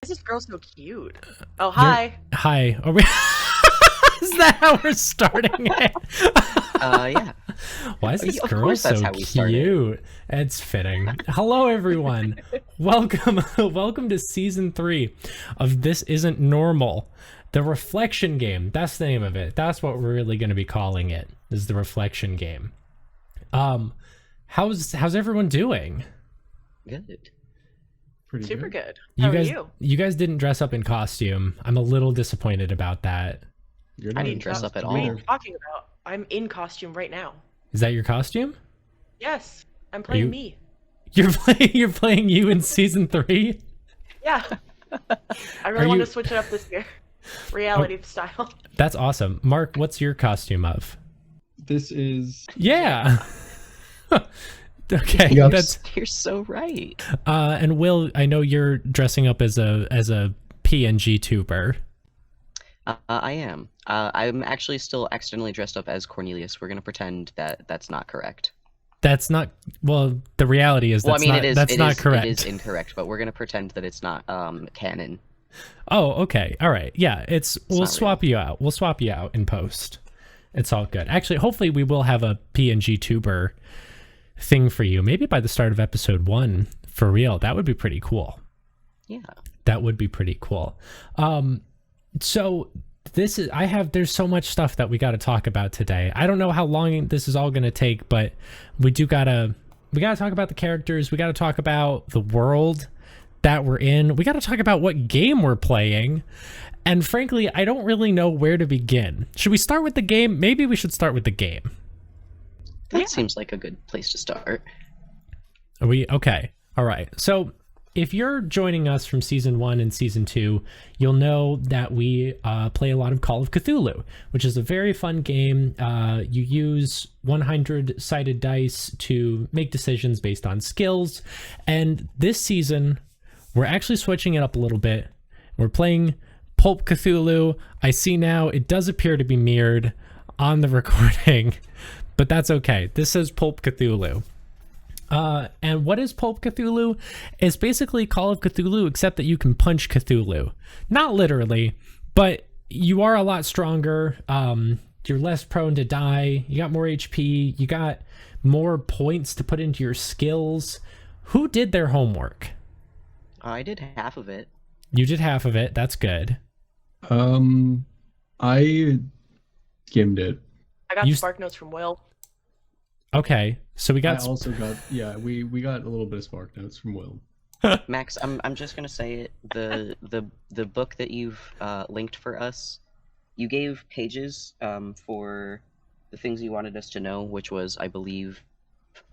is this girl so cute? Oh, hi. Hi. Are we... Is that how we're starting it? Yeah. Why is this Of girl course that's so how we started. cute? It's fitting. Hello, everyone. Welcome to season 3 of This Isn't Normal, the reflection game. That's the name of it. That's what we're really going to be calling it. Is the reflection game. How's everyone doing? Good. Pretty Super good. good. How are guys, you? You guys didn't dress up in costume. I'm a little disappointed about that. You're I not didn't dress up at What are all. you talking about? I'm in costume right now. Is that your costume? Yes, I'm playing you- me. You're playing you in season 3? Yeah. I really want to switch it up this year. Reality style. That's awesome. Mark, what's your costume of? This is Yeah. Okay, Yep. that's You're so right. and Will, I know you're dressing up as a PNG tuber. I am. I'm actually still externally dressed up as Cornelius. We're gonna pretend that that's not correct. That's not, well, the reality is that's not, that's not correct. It is incorrect, but we're gonna pretend that it's not canon. Oh, okay. All right. Yeah, we'll not swap you out. We'll swap you out in post. It's all good. Actually, hopefully we will have a PNG tuber thing for you. Maybe by the start of episode 1 for real. That would be pretty cool. Yeah. That would be pretty cool. So there's so much stuff that we got to talk about today. I don't know how long this is all going to take, but we got to talk about the characters. We got to talk about the world that we're in. We got to talk about what game we're playing. And frankly, I don't really know where to begin. Should we start with the game? Maybe we should start with the game. That seems like a good place to start. Are we okay? All right. So if you're joining us from season 1 and season 2, you'll know that we play a lot of Call of Cthulhu, which is a very fun game. You use 100-sided dice to make decisions based on skills. And this season, we're actually switching it up a little bit. We're playing Pulp Cthulhu. I see now it does appear to be mirrored on the recording, but that's okay. This says Pulp Cthulhu. And what is Pulp Cthulhu? It's basically Call of Cthulhu, except that you can punch Cthulhu. Not literally, but you are a lot stronger. You're less prone to die. You got more HP. You got more points to put into your skills. Who did their homework? I did half of it. You did half of it. That's good. I skimmed it. I got Spark Notes from Will. Okay, so we got. I also got we got a little bit of spark notes from Will. Max, I'm just gonna say it. The book that you've linked for us, you gave pages for the things you wanted us to know, which was, I believe,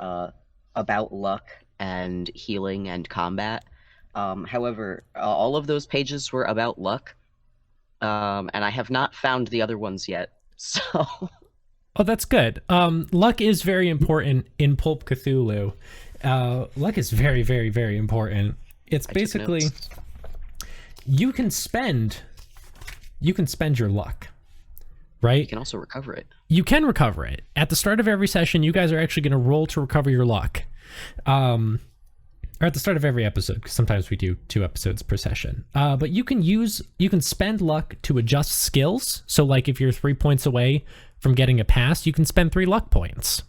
about luck and healing and combat. However, all of those pages were about luck, and I have not found the other ones yet. So. Oh, that's good. Luck is very important in Pulp Cthulhu. Luck is very, very, very important. It's basically you can spend your luck, right? You can also recover it. You can recover it. At the start of every session, you guys are actually going to roll to recover your luck. Or at the start of every episode, because sometimes we do 2 episodes per session. But you can spend luck to adjust skills. So like if you're 3 points away from getting a pass, you can spend 3 luck points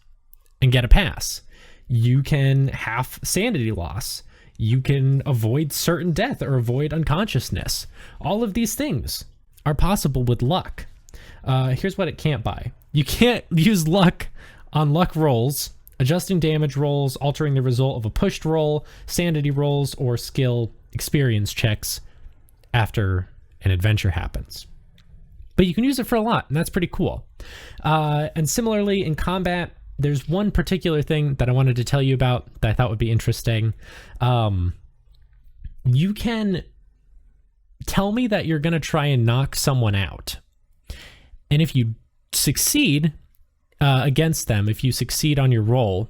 and get a pass. You can half sanity loss. You can avoid certain death or avoid unconsciousness. All of these things are possible with luck. Here's what it can't buy. You can't use luck on luck rolls, adjusting damage rolls, altering the result of a pushed roll, sanity rolls, or skill experience checks after an adventure happens. But you can use it for a lot, and that's pretty cool. And similarly, in combat, there's one particular thing that I wanted to tell you about that I thought would be interesting. You can tell me that you're going to try and knock someone out. And if you succeed against them, if you succeed on your roll,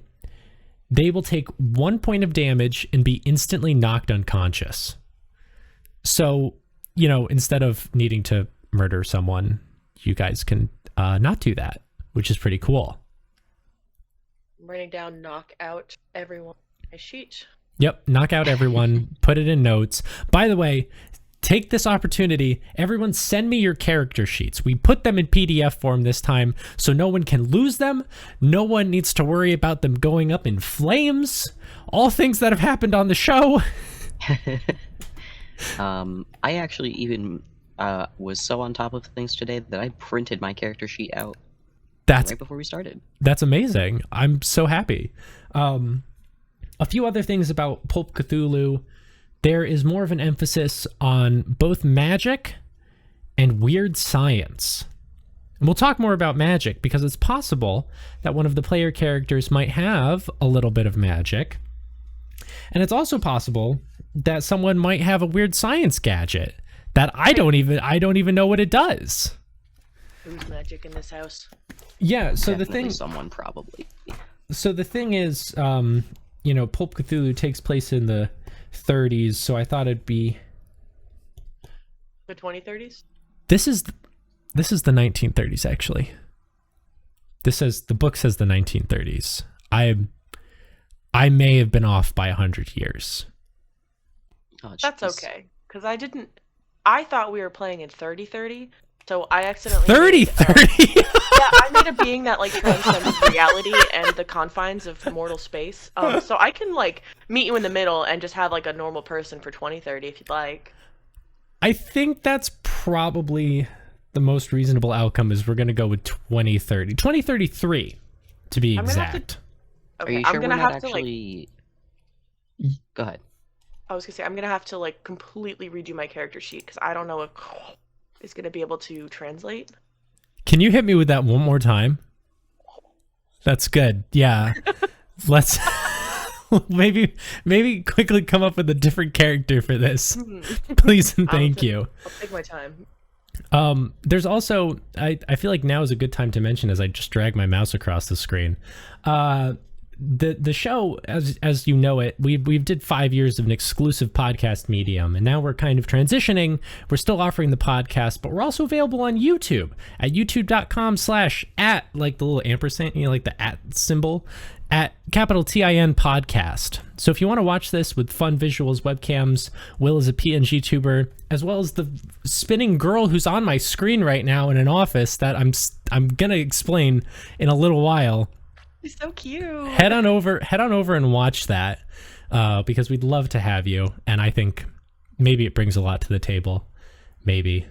they will take 1 point of damage and be instantly knocked unconscious. So, instead of needing to murder someone, you guys can not do that, which is pretty cool. I'm writing down knock out everyone. I sheet. Yep, knock out everyone, put it in notes. By the way, take this opportunity. Everyone send me your character sheets. We put them in PDF form this time so no one can lose them. No one needs to worry about them going up in flames. All things that have happened on the show. I actually even was so on top of things today that I printed my character sheet out right before we started. That's amazing. I'm so happy. A few other things about Pulp Cthulhu. There is more of an emphasis on both magic and weird science. And we'll talk more about magic because it's possible that one of the player characters might have a little bit of magic. And it's also possible that someone might have a weird science gadget that I don't even know what it does. Who's magic in this house? Yeah, so Definitely someone probably. So the thing is, Pulp Cthulhu takes place in the 30s, so I thought it'd be the 2030s. This is the 1930s actually. The book says the 1930s. I may have been off by 100 years. Oh, that's okay, because I thought we were playing in 3030, so I accidentally 3030. Yeah, I made a being that transcends reality and the confines of mortal space. So I can meet you in the middle and just have a normal person for 2030 if you'd like. I think that's probably the most reasonable outcome. Is we're gonna go with 2033 to be exact. Are you sure we're not actually? Go ahead. I was gonna say I'm gonna have to completely redo my character sheet because I don't know if it's gonna be able to translate. Can you hit me with that one more time? That's good. Yeah. Let's maybe quickly come up with a different character for this. Please and thank you. I'll take my time. There's also I feel like now is a good time to mention as I just drag my mouse across the screen. The show, as you know it, we did 5 years of an exclusive podcast medium, and now we're kind of transitioning. We're still offering the podcast, but we're also available on YouTube at youtube.com/ at the little ampersand, the at symbol, at capital TIN podcast. So if you want to watch this with fun visuals, webcams, Will is a PNG tuber, as well as the spinning girl who's on my screen right now in an office that I'm gonna explain in a little while. He's so cute. Head on over and watch that because we'd love to have you, and I think maybe it brings a lot to the table. Maybe.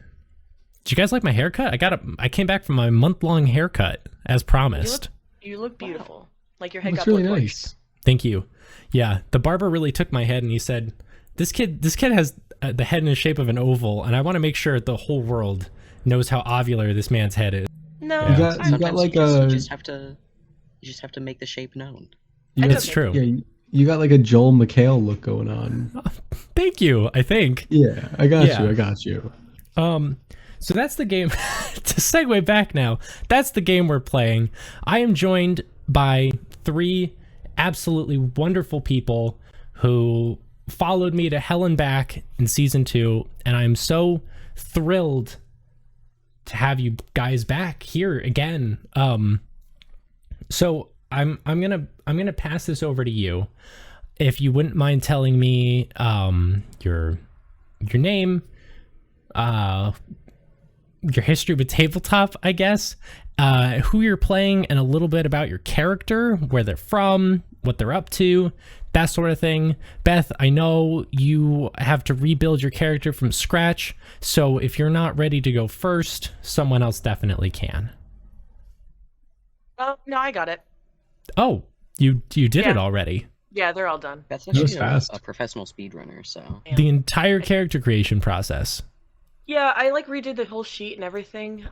Did you guys like my haircut? I came back from my month-long haircut as promised. You look beautiful. Like your head Looks got really nice. nice. Thank you. Yeah, the barber really took my head and he said, "This kid has the head in the shape of an oval, and I want to make sure the whole world knows how ovular this man's head is." No, You just have to make the shape known. That's true. Yeah, you got a Joel McHale look going on. Thank you. I think. Yeah, I got you. So that's the game. To segue back now, that's the game we're playing. I am joined by 3 absolutely wonderful people who followed me to hell and back in season 2, and I'm so thrilled to have you guys back here again. So I'm gonna pass this over to you, if you wouldn't mind telling me your name, your history with tabletop, I guess, who you're playing, and a little bit about your character, where they're from, what they're up to, that sort of thing. Beth, I know you have to rebuild your character from scratch, so if you're not ready to go first, someone else definitely can. No, I got it. Oh, you did it already. Yeah, they're all done. That's actually fast. a professional speedrunner, so... The entire character creation process. Yeah, I redid the whole sheet and everything.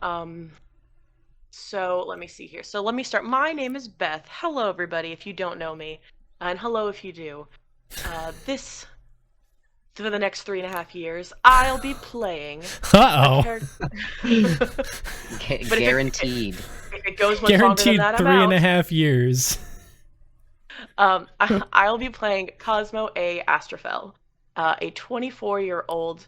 So let me see here. So let me start. My name is Beth. Hello, everybody, if you don't know me. And hello if you do. This, for the next 3.5 years, I'll be playing... Uh-oh. Guaranteed. If it goes much Guaranteed longer than that, 3.5 years. I'll be playing Cosmo A. Astrophel, a 24-year-old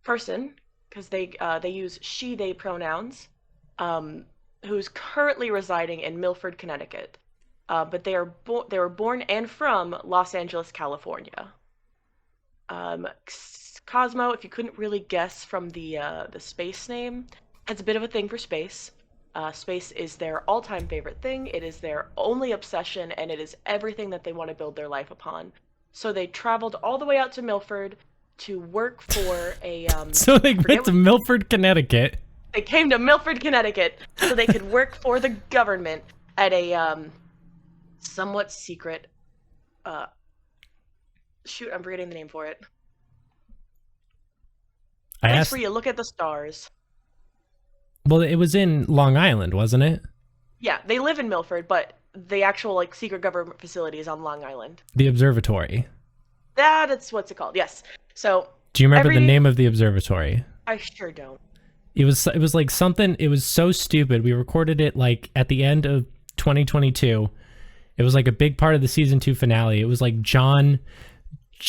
person, because they use she, they pronouns, who's currently residing in Milford, Connecticut. But they were born and from Los Angeles, California. Cosmo, if you couldn't really guess from the space name, has a bit of a thing for space. Space is their all-time favorite thing. It is their only obsession, and it is everything that they want to build their life upon. So they traveled all the way out to Milford to work for a. So they went to Milford, Connecticut. They came to Milford, Connecticut, so they could work for the government at a somewhat secret. Shoot, I'm forgetting the name for it. Place where you look at the stars. Well, it was in Long Island, wasn't it? Yeah, they live in Milford, but the actual like secret government facility is on Long Island. The observatory. That's what's it called. Yes. So. Do you remember the name of the observatory? I sure don't. It was like something. It was so stupid. We recorded it like at the end of 2022. It was like a big part of the season 2 finale. It was like John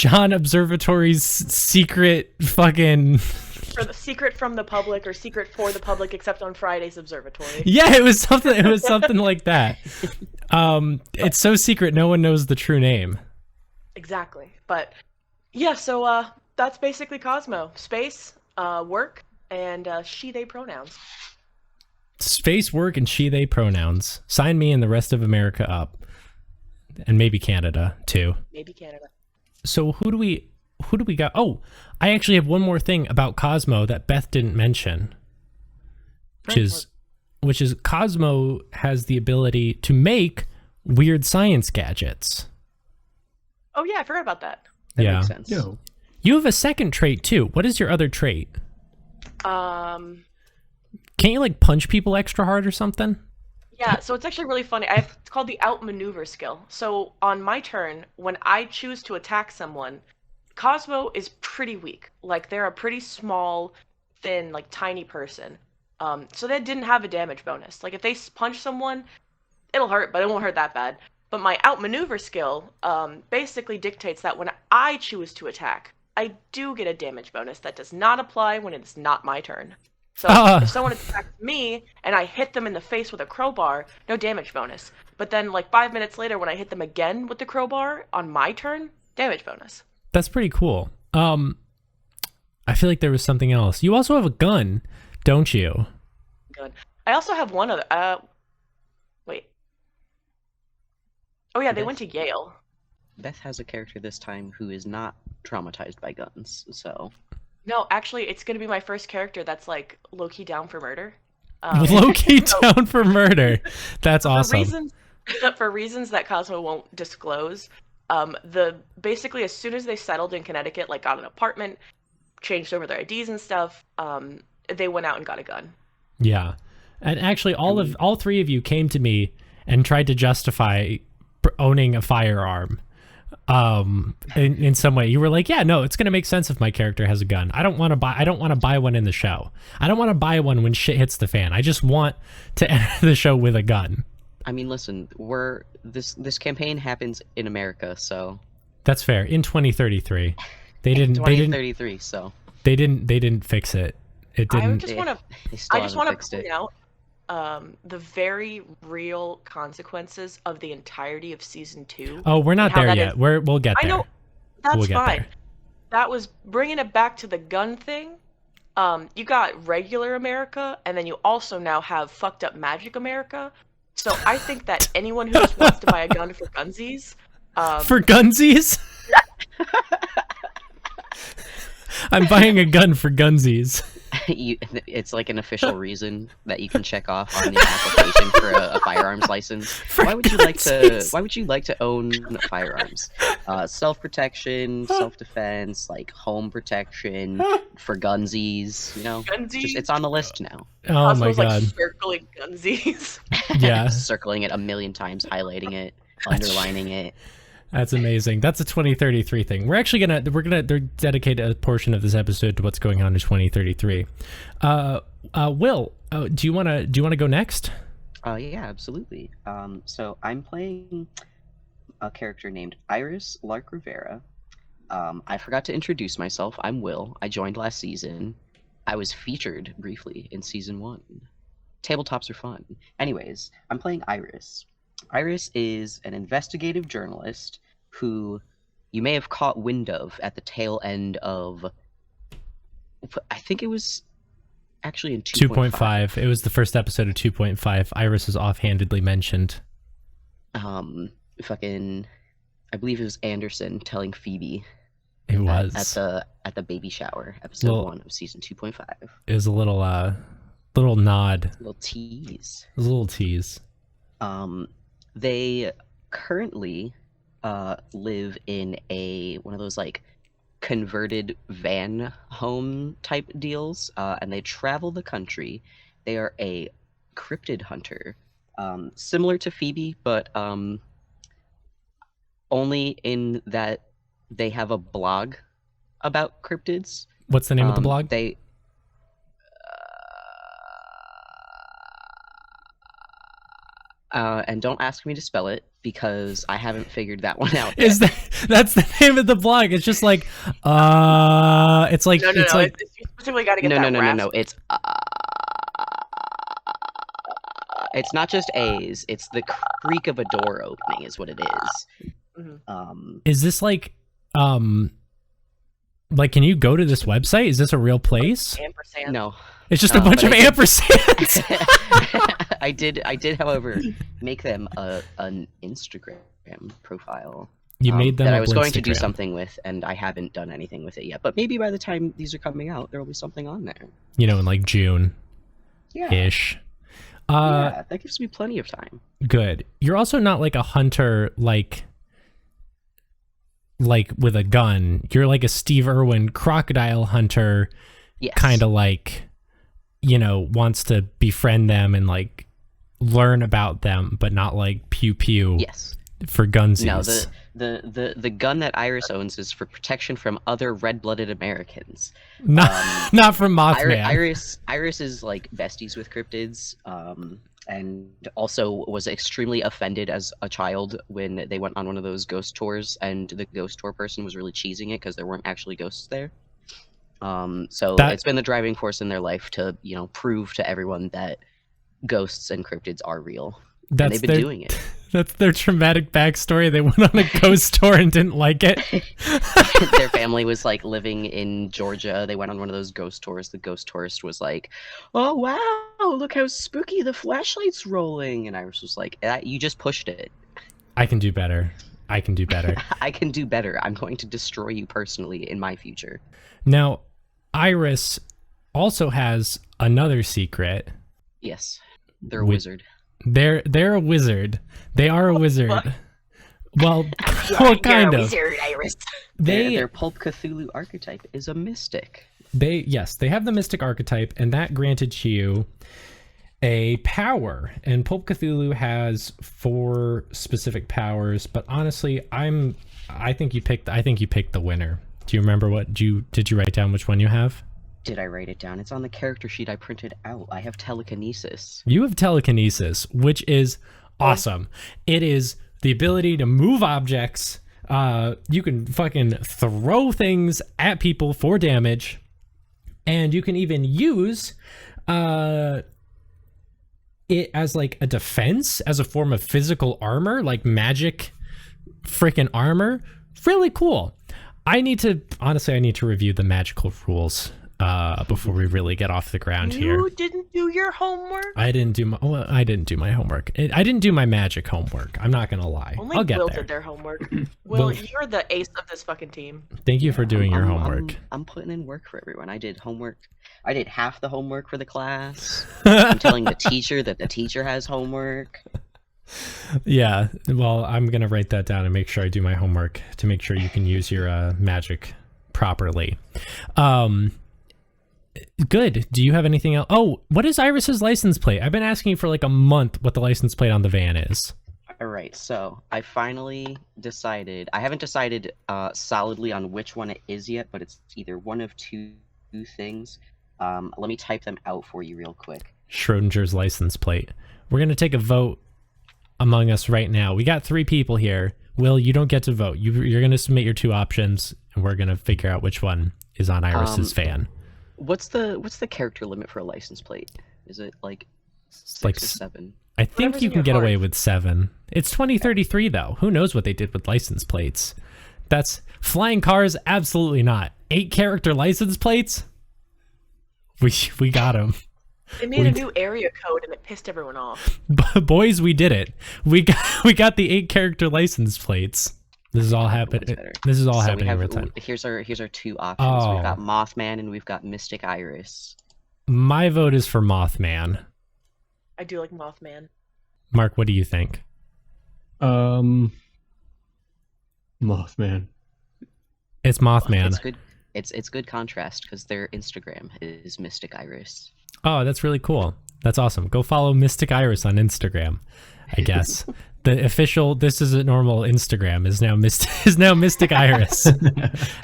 Observatory's secret fucking. For the secret from the public or secret for the public, except on Friday's observatory. Yeah, it was something. It was something like that. It's so secret, no one knows the true name. Exactly, but yeah. So that's basically Cosmo. Space, work, and she/they pronouns. Space, work, and she/they pronouns. Sign me and the rest of America up, and maybe Canada too. Maybe Canada. So who do we got? Oh, I actually have one more thing about Cosmo that Beth didn't mention, which is Cosmo has the ability to make weird science gadgets. Oh yeah, I forgot about that. That makes sense. Yo. You have a second trait too. What is your other trait? Can't you like punch people extra hard or something? Yeah, so it's actually really funny. It's called the outmaneuver skill. So on my turn, when I choose to attack someone, Cosmo is pretty weak. Like they're a pretty small, thin, like tiny person. So they didn't have a damage bonus. Like if they punch someone, it'll hurt, but it won't hurt that bad. But my outmaneuver skill basically dictates that when I choose to attack, I do get a damage bonus that does not apply when it is not my turn. So if someone attacks me and I hit them in the face with a crowbar, no damage bonus. But then like 5 minutes later when I hit them again with the crowbar on my turn, damage bonus. That's pretty cool. I feel like there was something else. You also have a gun, don't you? Good. I also have one other. Wait. Oh yeah, they went to Yale. Beth has a character this time who is not traumatized by guns, so. No, actually, it's gonna be my first character that's like low-key down for murder. Low-key down for murder. That's awesome. For reasons that Cosmo won't disclose, basically as soon as they settled in Connecticut, like got an apartment, changed over their IDs and stuff, they went out and got a gun. Yeah, and actually, all three of you came to me and tried to justify owning a firearm. In some way, you were like, yeah, no, it's gonna make sense if my character has a gun. I don't want to buy one in the show. I don't want to buy one when shit hits the fan. I just want to enter the show with a gun. I mean, listen, this campaign happens in America, so that's fair. In 2033, they didn't. 2033, so they didn't fix it. It didn't. I just want to point out the very real consequences of the entirety of season 2. Oh, we're not there yet. We'll get there. I know, that's fine. There. That was bringing it back to the gun thing. You got regular America, and then you also now have fucked up magic America. So I think that anyone who just wants to buy a gun for gunsies, for gunsies, I'm buying a gun for gunsies. It's like an official reason that you can check off on the application for a firearms license. Why would you like to own firearms? Self-protection, self-defense, like home protection, for gunsies. You know, gunsies? It's on the list now. Oh my god! Like circling gunsies. Yeah, circling it a million times, highlighting it, underlining it. That's amazing. That's a 2033 thing. We're gonna dedicate a portion of this episode to what's going on in 2033. Will, do you wanna go next? Yeah, absolutely. So I'm playing a character named Iris Lark Rivera. I forgot to introduce myself. I'm Will. I joined last season. I was featured briefly in season 1. Tabletops are fun. Anyways, I'm playing Iris. Iris is an investigative journalist who you may have caught wind of at the tail end of I think it was actually in 2.5. 2.5. It was the first episode of 2.5. Iris is offhandedly mentioned. Fucking, I believe it was Anderson telling Phoebe. It was at the baby shower, episode 1 of season 2.5. It was a little nod, A little tease. It was a little tease. They currently live in one of those like converted van home type deals, and they travel the country. They are a cryptid hunter, similar to Phoebe, but only in that they have a blog about cryptids. What's the name of the blog? They and don't ask me to spell it because I haven't figured that one out yet. That's the name of the blog? It's just like it's like No, it's like you specifically got to get that no. It's not just A's. It's the creak of a door opening is what it is. Mm-hmm. Is this like can you go to this website? Is this a real place? Ampersand. No. It's just a bunch of ampersands. I did, however, make them an Instagram profile. You made them that up I was on going to do Instagram. something with, and I haven't done anything with it yet. But maybe by the time these are coming out, there will be something on there. You know, in like June Yeah. ish. Yeah, that gives me plenty of time. Good. You're also not like a hunter like with a gun. You're like a Steve Irwin crocodile hunter, Yes. kind of like, you know, wants to befriend them and like learn about them, but not like pew pew Yes. for gunsies. No, the gun that Iris owns is for protection from other red-blooded Americans. Not from Mothman. Iris is like besties with cryptids, and also was extremely offended as a child when they went on one of those ghost tours, and the ghost tour person was really cheesing it because there weren't actually ghosts there. So it's been the driving force in their life to, you know, prove to everyone that ghosts and cryptids are real. And they've been doing it. That's their traumatic backstory. They went on a ghost tour and didn't like it. Their family was like living in Georgia. They went on one of those ghost tours. The ghost tourist was like, "Oh wow, look how spooky the flashlight's rolling," and Iris was like, "You just pushed it." I can do better. I can do better. I can do better. I'm going to destroy you personally in my future. Now, Iris also has another secret. Yes, they're a wizard. They're a wizard. They are a wizard. What? Well, what kind You're a of? wizard, Iris. Their Pulp Cthulhu archetype is a mystic. They have the mystic archetype, and that granted to you a power. And Pulp Cthulhu has 4 specific powers, but honestly, I think you picked the winner. Do you remember did you write down which one you have? Did I write it down? It's on the character sheet I printed out. I have telekinesis. You have telekinesis, which is awesome. It is the ability to move objects. You can fucking throw things at people for damage, and you can even use it as like a defense, as a form of physical armor, like magic freaking armor. Really cool. I need to review the magical rules before we really get off the ground here. You didn't do your homework? I didn't do my homework. I didn't do my magic homework. I'm not gonna lie. Only I'll get Will there. did their homework. Will, you're the ace of this fucking team. Thank you for doing your homework. I'm putting in work for everyone. I did homework. I did half the homework for the class. I'm telling the teacher that the teacher has homework. Yeah, well, I'm gonna write that down and make sure I do my homework to make sure you can use your magic properly. Good. Do you have anything else? Oh, what is Iris's license plate? I've been asking you for like a month what the license plate on the van is. All right, so I finally decided. I haven't decided solidly on which one it is yet, but it's either one of two things. Let me type them out for you real quick. Schrodinger's license plate. We're gonna take a vote among us right now. We got 3 people here. Will, you don't get to vote. You're gonna submit your 2 options, and we're gonna figure out which one is on Iris's van. What's the character limit for a license plate? Is it like 6 like or 7? I think Whatever's you in can your get heart. away with 7. It's 2033 though. Who knows what they did with license plates? That's flying cars. Absolutely not. 8 character license plates. We got him. They made a new area code and it pissed everyone off. Boys, we did it. We got the 8-character license plates. This is all happening. This is all happening in real time. Here's our 2 options. Oh. We've got Mothman and we've got Mystic Iris. My vote is for Mothman. I do like Mothman. Mark, what do you think? Mothman. It's Mothman. It's good. It's good contrast because their Instagram is Mystic Iris. Oh, that's really cool. That's awesome. Go follow Mystic Iris on Instagram, I guess. The official "This is a normal" Instagram is now Mystic Iris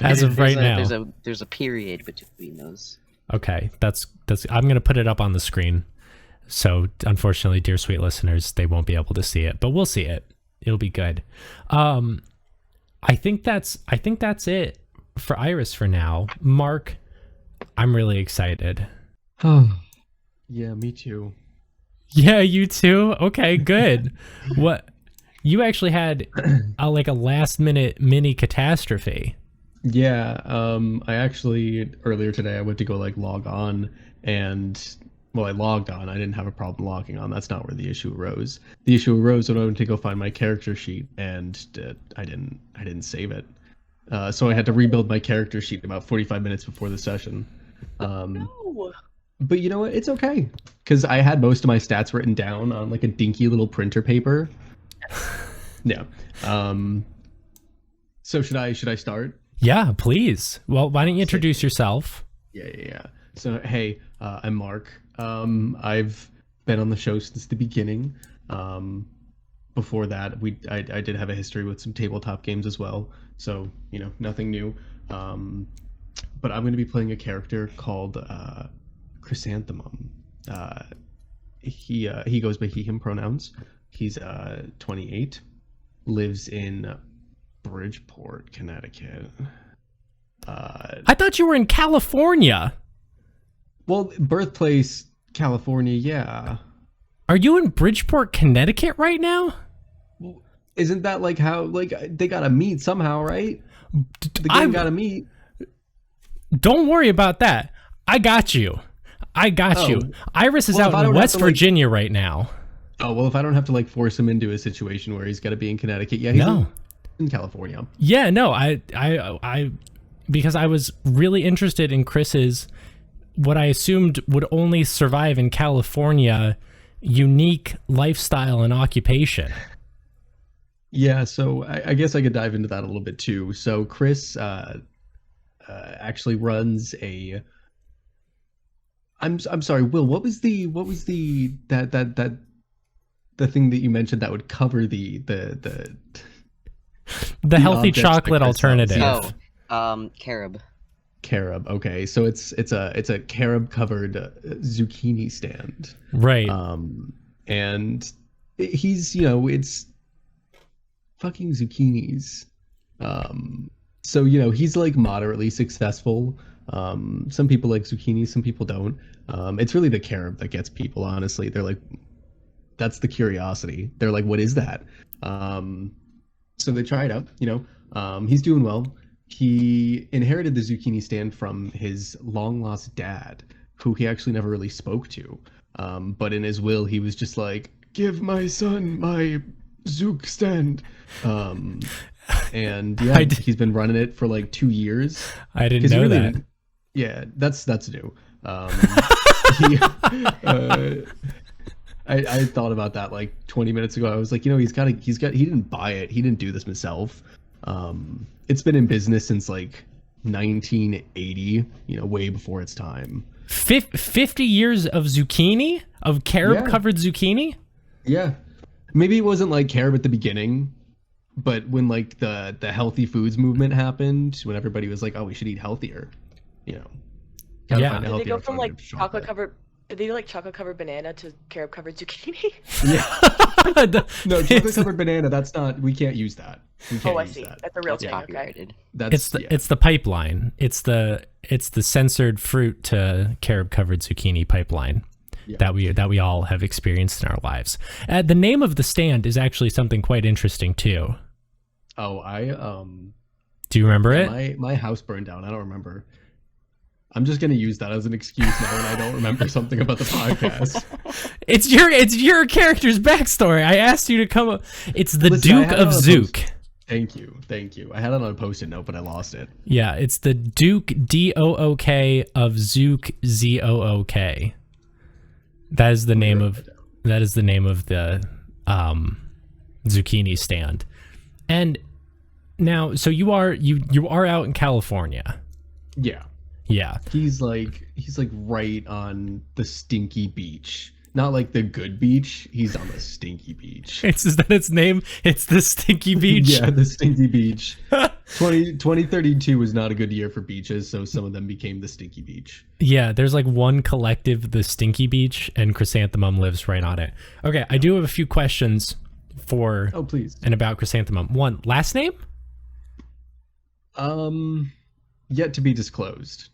as of right now. There's a period between those. Okay, that's I'm gonna put it up on the screen. So unfortunately, dear sweet listeners, they won't be able to see it, but we'll see it. It'll be good. I think that's it for Iris for now. Mark, I'm really excited. Yeah, me too. Yeah, you too? Okay, good. What? You actually had a last minute mini catastrophe. Yeah, I actually earlier today I went to go log on and I logged on. I didn't have a problem logging on. That's not where the issue arose. The issue arose when I went to go find my character sheet and I didn't save it. So I had to rebuild my character sheet about 45 minutes before the session. No. But you know what? It's okay because I had most of my stats written down on a dinky little printer paper. Yeah. So should I start? Yeah, please. Well, why don't you introduce yourself? Yeah. So hey, I'm Mark. I've been on the show since the beginning. Before that, I did have a history with some tabletop games as well. So nothing new. But I'm going to be playing a character called Chrysanthemum. He goes by he/him pronouns. He's 28, lives in Bridgeport, Connecticut. I thought you were in California. Well, birthplace California, yeah. Are you in Bridgeport, Connecticut right now? Well, isn't that how they gotta meet somehow, right? The game gotta meet. Don't worry about that. I got you. Iris is out in West Virginia right now. Oh, well, if I don't have to force him into a situation where he's got to be in Connecticut, yeah, he's in California. Yeah, no, I because I was really interested in Chris's what I assumed would only survive in California unique lifestyle and occupation. Yeah, so I guess I could dive into that a little bit too. So Chrys actually runs a. I'm sorry, Will. What was the thing that you mentioned that would cover the healthy chocolate alternative? Carob. Carob. Okay, so it's a carob covered zucchini stand. Right. And he's it's fucking zucchinis. So he's moderately successful. Some people like zucchini, some people don't. It's really the carob that gets people, honestly. They're like, that's the curiosity. They're like, what is that? So they try it out, he's doing well. He inherited the zucchini stand from his long lost dad, who he actually never really spoke to. But in his will, he was just like, give my son my zook stand. And yeah, he's been running it for 2 years. I didn't know that. Yeah, that's new. I thought about that 20 minutes ago. I was like, he didn't buy it. He didn't do this himself. It's been in business since 1980, way before its time. 50 years of zucchini? Of carob covered zucchini? Yeah. Maybe it wasn't carob at the beginning, but when the healthy foods movement happened, when everybody was like, oh, we should eat healthier, Did they go from chocolate covered? Did they do chocolate covered banana to carob covered zucchini? Yeah. No, chocolate covered banana. That's not. We can't use that. I see. That's a real thing. Copyrighted. Okay. It's the pipeline. It's the censored fruit to carob covered zucchini pipeline. Yeah. that we all have experienced in our lives. The name of the stand is actually something quite interesting too. Oh, Do you remember it? My house burned down. I don't remember. I'm just gonna use that as an excuse now when I don't remember something about the podcast. It's your character's backstory. I asked you to come up. It's the Listen, I Duke had of it on a Zook. Thank you. I had it on a post-it note, but I lost it. Yeah, it's the Duke Dook of Zook Zook. That is the name of the zucchini stand. And now, so you are out in California. Yeah. Yeah. He's like right on the stinky beach. Not like the good beach. He's on the stinky beach. Is that its name? It's the Stinky Beach. Yeah, the stinky beach. 2032 was not a good year for beaches, so some of them became the stinky beach. Yeah, there's like one collective, the Stinky Beach, and Chrysanthemum lives right on it. Okay, I do have a few questions for please. and about Chrysanthemum. One, last name? Yet to be disclosed.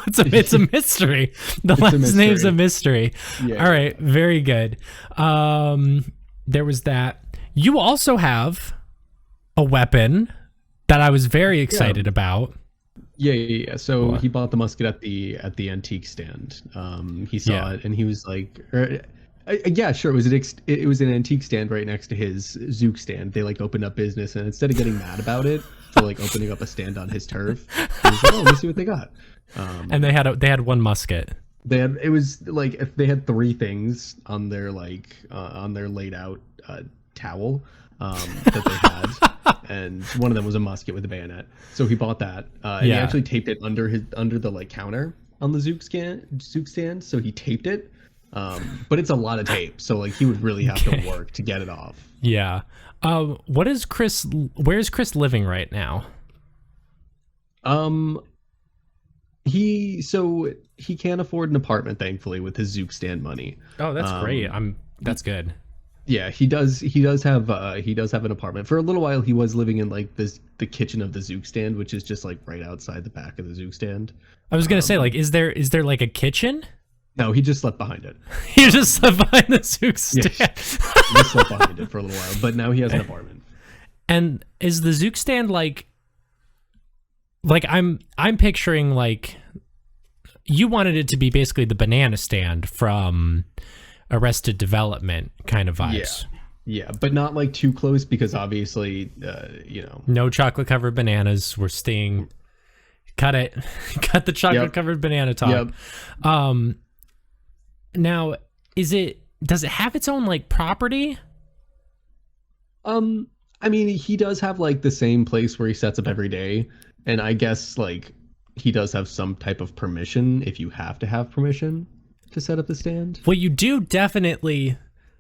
It's a mystery. The last name's a mystery. Yeah. All right, very good. There was that. You also have a weapon that I was very excited about. Yeah. So he bought the musket at the antique stand. He saw it and he was like, yeah, sure. It was an antique stand right next to his Zook stand. They like opened up business, and instead of getting mad about it for like opening up a stand on his turf, he was like, oh, let's see what they got. And they had one musket. They had three things on their on their laid out towel that they had, and one of them was a musket with a bayonet. So he bought that, and he actually taped it under the like counter on the Zook stand. So he taped it, but it's a lot of tape, so like he would really have to work to get it off. Yeah. Where's Chrys living right now? He can't afford an apartment, thankfully, with his Zook stand money. Oh, that's great. That's good. Yeah, he does have an apartment. For a little while he was living in like the kitchen of the Zook stand, which is just like right outside the back of the Zook stand. I was gonna say, like, is there like a kitchen? No, he just slept behind it. He just slept behind the Zook stand. Yeah, he just slept behind it for a little while, but now he has an apartment. And is the Zook stand like I'm picturing like you wanted it to be basically the banana stand from Arrested Development kind of vibes. Yeah, but not like too close because obviously, no chocolate covered bananas. We're staying. Cut it. Cut the chocolate covered banana talk. Yep. Now, does it have its own like property? I mean, he does have like the same place where he sets up every day, and I guess like he does have some type of permission if you have to have permission to set up the stand. Well, you do definitely,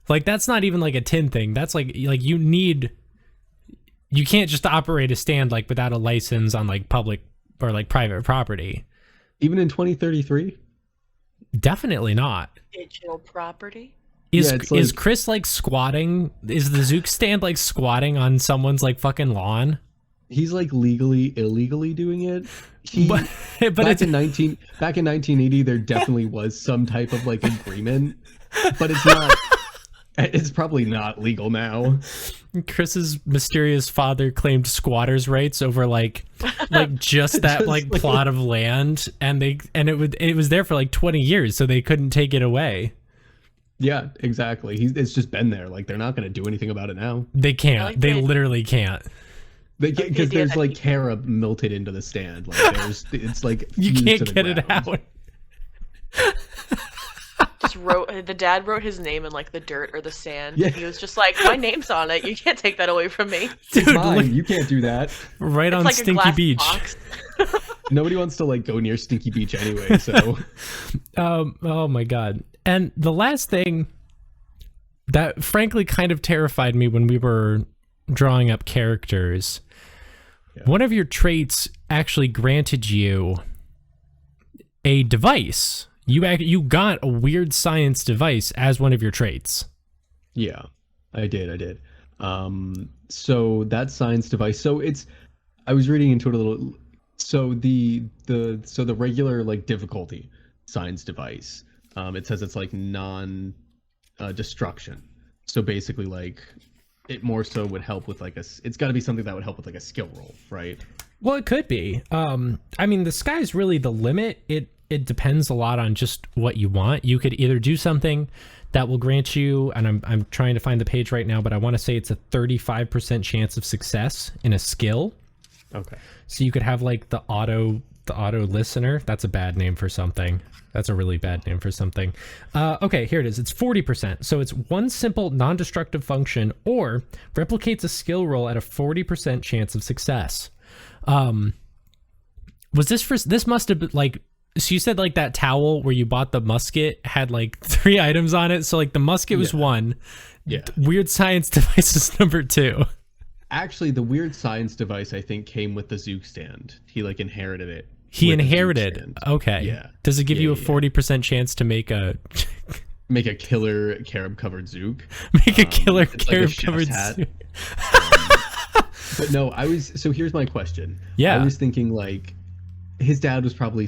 like, that's not even like a tin thing. That's like you can't just operate a stand like without a license on like public or like private property. Even in 2033? Definitely not. Digital property? Is Chrys like squatting? Is the Zook stand like squatting on someone's like fucking lawn? He's like illegally doing it. But back in 1980, there definitely was some type of like agreement, but it's not. It's probably not legal now. Chris's mysterious father claimed squatters' rights over like just that just like plot of land, and it was there for like 20 years, so they couldn't take it away. Yeah, exactly. It's just been there. Like they're not going to do anything about it now. They can't. They literally can't. They can't because there's like carob melted into the stand. Like it's like you can't get it out. The dad wrote his name in like the dirt or the sand. Yeah. He was just like, my name's on it. You can't take that away from me. Dude, it's mine. You can't do that. Right on like Stinky Beach. Nobody wants to like go near Stinky Beach anyway, so. Oh my God. And the last thing that frankly kind of terrified me when we were drawing up characters, one of your traits actually granted you a device. You got a weird science device as one of your traits. Yeah, I did. So that science device. I was reading into it a little. So the regular like difficulty science device. It says it's like non-destruction. So basically, like it more so would help with like it's got to be something that would help with like a skill roll, right? Well, it could be. I mean, the sky's really the limit. It depends a lot on just what you want. You could either do something that will grant you, and I'm trying to find the page right now, but I want to say it's a 35% chance of success in a skill. Okay. So you could have like the auto listener. That's a bad name for something. That's a really bad name for something. Okay, here it is. It's 40%. So it's one simple non-destructive function or replicates a skill roll at a 40% chance of success. Was this for, this must have been like, so you said like that towel where you bought the musket had like 3 items on it. So like the musket was 1. Yeah. Weird science device is number 2. Actually, the weird science device I think came with the Zook stand. He like inherited it. He with the Zook inherited. stand. Okay. Yeah. Does it give you a yeah. 40% chance to make a Make a killer carob covered Zook? make a killer It's like a carob chef's covered hat. suit? But no, so here's my question. Yeah. I was thinking like his dad was probably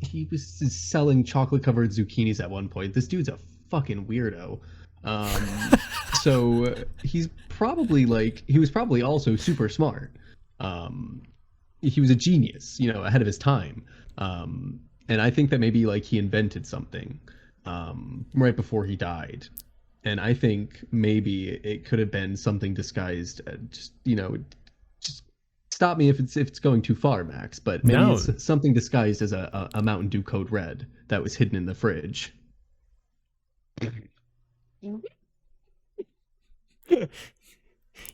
he was selling chocolate covered zucchinis at one point. This dude's a fucking weirdo. So he was probably also super smart. He was a genius, ahead of his time. And I think that maybe like he invented something right before he died. And I think maybe it could have been something disguised, just stop me if it's going too far, Max. But maybe No. it's something disguised as a Mountain Dew Code Red that was hidden in the fridge.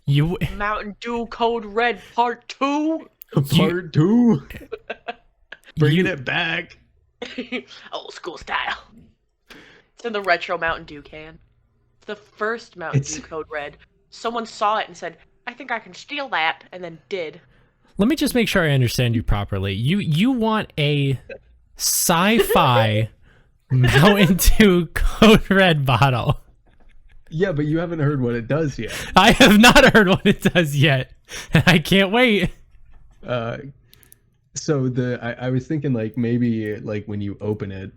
You Mountain Dew Code Red Part 2. Part 2, bringing you- it back. Old school style. It's in the retro Mountain Dew can. It's the first Mountain Dew Code Red. Someone saw it and said, I think I can steal that, and then did. Let me just make sure I understand you properly. You want a sci-fi Mountain Dew Code Red bottle. Yeah, but you haven't heard what it does yet. I have not heard what it does yet. And I can't wait. So I was thinking like maybe like when you open it,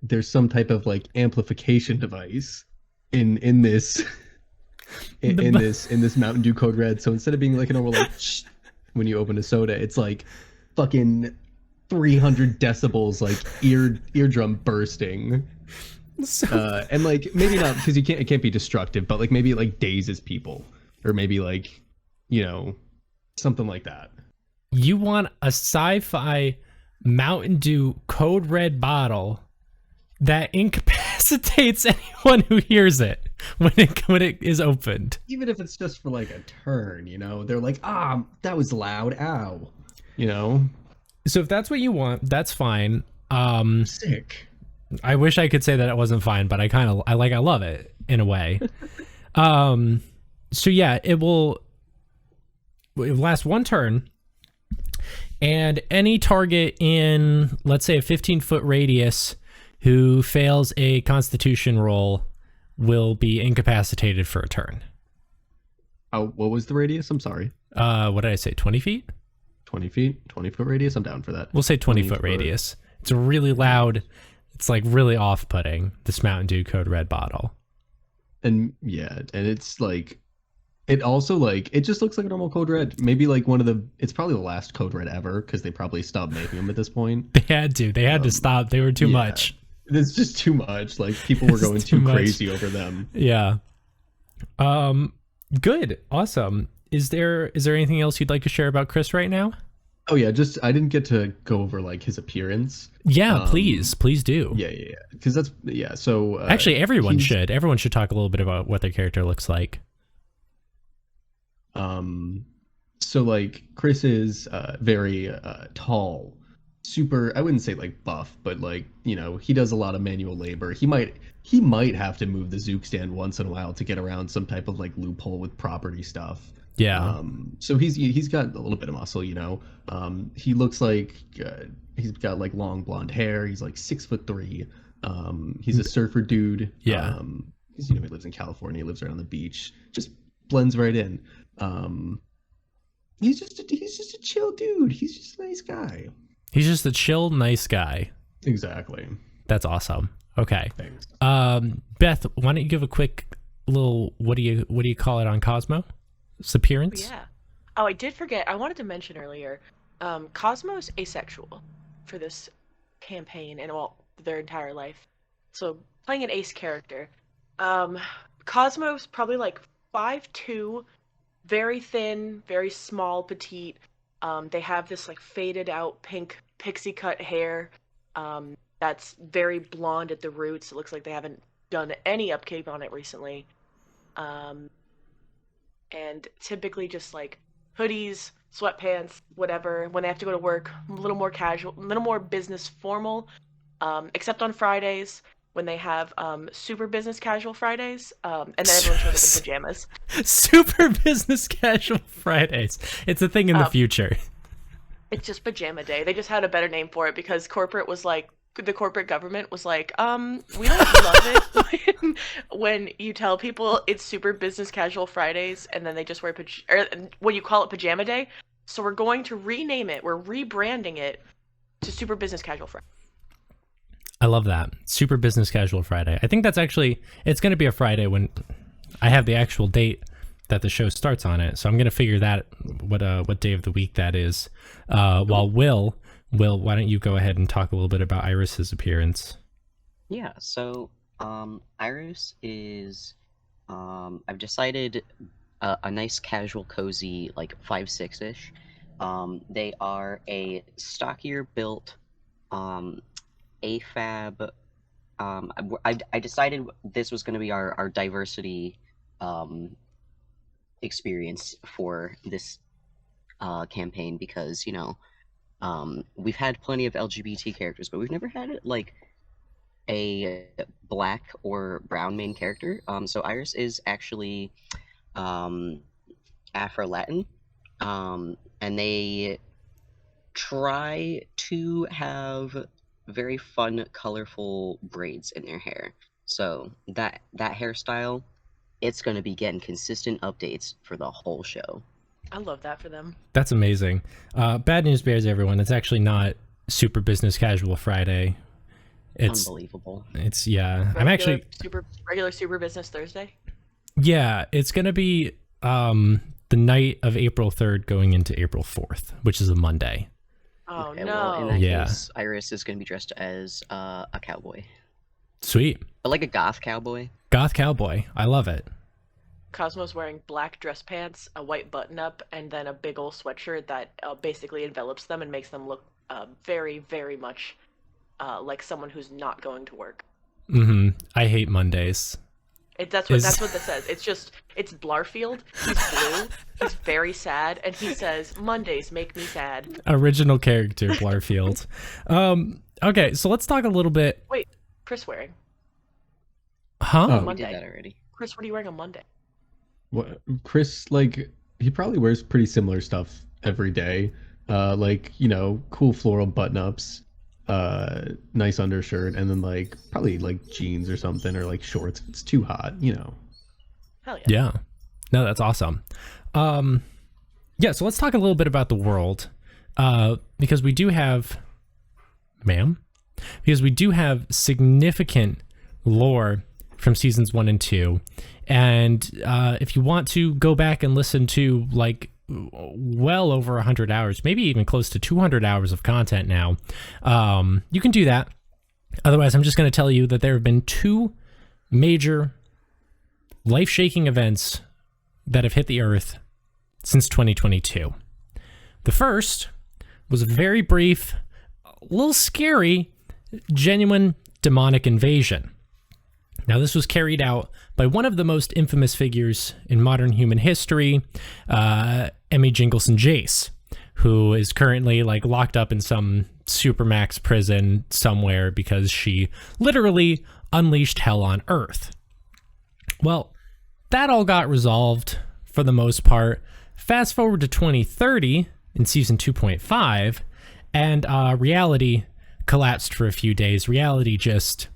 there's some type of like amplification device in this in this Mountain Dew Code Red. So instead of being like a normal like when you open a soda, it's like fucking 300 decibels, like eardrum bursting. And like maybe not because it can't be destructive, but like maybe it like dazes people, or maybe like something like that. You want a sci-fi Mountain Dew Code Red bottle that incapacitates anyone who hears it when it is opened. Even if it's just for like a turn, they're like, that was loud, ow, So if that's what you want, that's fine. Sick. I wish I could say that it wasn't fine, but I love it in a way. So yeah, it will last 1 turn, and any target in, let's say, a 15-foot radius who fails a Constitution roll will be incapacitated for a turn. Oh, what was the radius? I'm sorry. What did I say? 20 feet? 20 feet? 20-foot radius? I'm down for that. We'll say 20-foot radius. It's a really loud. It's like really off-putting. This Mountain Dew Code Red bottle. And yeah, and it's like, it also like, it just looks like a normal Code Red. Maybe like it's probably the last Code Red ever, because they probably stopped making them at this point. They had to stop. They were too much. It's just too much. Like people were going too crazy over them. Yeah. Good. Awesome. Is there anything else you'd like to share about Chrys right now? Oh yeah, just I didn't get to go over like his appearance. Yeah, please do. Yeah. Because So actually, everyone should. Everyone should talk a little bit about what their character looks like. So like Chrys is very tall, super. I wouldn't say like buff, but like he does a lot of manual labor. He might have to move the Zook stand once in a while to get around some type of like loophole with property stuff. Yeah. So he's got a little bit of muscle, He looks like he's got like long blonde hair. He's like 6'3". He's a surfer dude. Yeah. He lives in California. He lives right on the beach. Just blends right in. He's just a chill dude. He's just a nice guy. He's just a chill, nice guy. Exactly. That's awesome. Okay. Thanks. Beth, why don't you give a quick little what do you call it on Cosmo? appearance? Yeah. Oh, I did forget. I wanted to mention earlier. Cosmo's asexual for this campaign and well, their entire life. So playing an ace character. Um, Cosmo's probably like 5'2", very thin, very small, petite. They have this like faded out pink pixie cut hair. That's very blonde at the roots. It looks like they haven't done any upkeep on it recently. Um, and typically just like hoodies, sweatpants, whatever. When they have to go to work, a little more casual, a little more business formal. Except on Fridays when they have super business casual Fridays, and then everyone shows up in pajamas. Super business casual Fridays. It's a thing in the future. It's just pajama day. They just had a better name for it because the corporate government was like, we don't love it when you tell people it's super business casual Fridays and then they just wear or when you call it pajama day. So we're going to rename it. We're rebranding it to super business casual Friday. I love that. Super business casual Friday. I think that's actually, it's going to be a Friday when I have the actual date that the show starts on it. So I'm going to figure that what day of the week that is. While Will, why don't you go ahead and talk a little bit about Iris's appearance? Yeah, so Iris is I've decided a nice casual cozy like 5'6"-ish. They are a stockier built AFAB. I decided this was going to be our diversity experience for this campaign because we've had plenty of LGBT characters, but we've never had like a black or brown main character. So Iris is actually Afro-Latin, and they try to have very fun, colorful braids in their hair. So that hairstyle, it's going to be getting consistent updates for the whole show. I love that for them. That's amazing. Bad news bears, everyone. It's actually not super business casual Friday. It's unbelievable. It's yeah. Regular, I'm actually regular super business Thursday. Yeah, it's gonna be the night of April 3rd going into April 4th, which is a Monday. Oh okay, no! Well, in that Yeah. case, Iris is going to be dressed as a cowboy, Sweet. but like a goth cowboy. Goth cowboy. I love it. Cosmo's wearing black dress pants, a white button-up, and then a big old sweatshirt that basically envelops them and makes them look very, very much like someone who's not going to work. Mm-hmm. I hate Mondays. That's what this says. It's Blarfield. He's blue. He's very sad, and he says Mondays make me sad. Original character, Blarfield. Okay, so let's talk a little bit. Wait, Chris wearing? Huh? Oh. We Monday. did that already. Chris, what are you wearing on Monday? What Chris, like, he probably wears pretty similar stuff every day. Like, cool floral button-ups, nice undershirt, and then like probably like jeans or something, or like shorts if it's too hot. Hell yeah. Yeah. No, that's awesome. Yeah, so let's talk a little bit about the world. Because we do have significant lore from seasons 1 and 2. And if you want to go back and listen to like well over 100 hours, maybe even close to 200 hours of content now, you can do that. Otherwise, I'm just going to tell you that there have been 2 major life-shaking events that have hit the Earth since 2022. The first was a very brief, a little scary, genuine demonic invasion. Now, this was carried out by one of the most infamous figures in modern human history, Emmy Jingleson Jace, who is currently like locked up in some supermax prison somewhere because she literally unleashed hell on Earth. Well, that all got resolved for the most part. Fast forward to 2030 in season 2.5, and reality collapsed for a few days. Reality just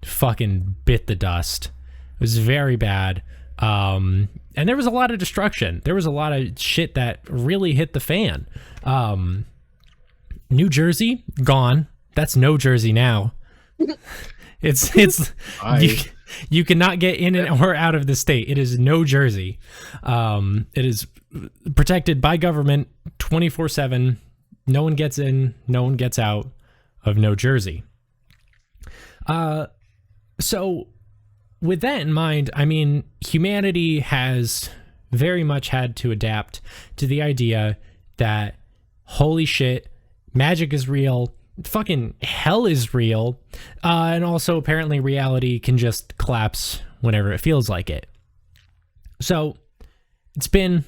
fucking bit the dust. It was very bad. And there was a lot of destruction. There was a lot of shit that really hit the fan. New Jersey, gone. That's no Jersey now. It's You cannot get in and or out of the state. It is no Jersey. It is protected by government 24/7. No one gets in, no one gets out of No Jersey. So with that in mind, I mean, humanity has very much had to adapt to the idea that, holy shit, magic is real, fucking hell is real, and also apparently reality can just collapse whenever it feels like it. So it's been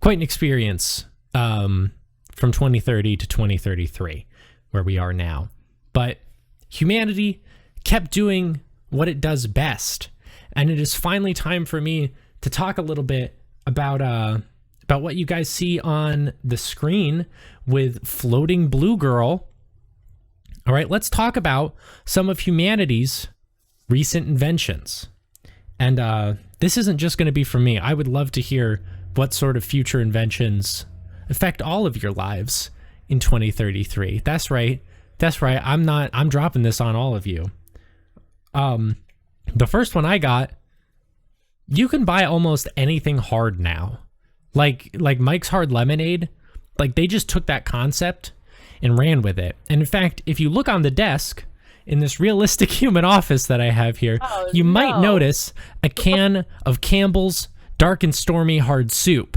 quite an experience from 2030 to 2033, where we are now. But humanity kept doing what it does best, and it is finally time for me to talk a little bit about what you guys see on the screen with Floating Blue Girl. All right, let's talk about some of humanity's recent inventions. And this isn't just going to be from me. I would love to hear what sort of future inventions affect all of your lives in 2033. That's right. I'm dropping this on all of you. The first one I got, you can buy almost anything hard now. Like Mike's Hard Lemonade, like they just took that concept and ran with it. And in fact, if you look on the desk in this realistic human office that I have here, you might notice a can of Campbell's Dark and Stormy Hard Soup.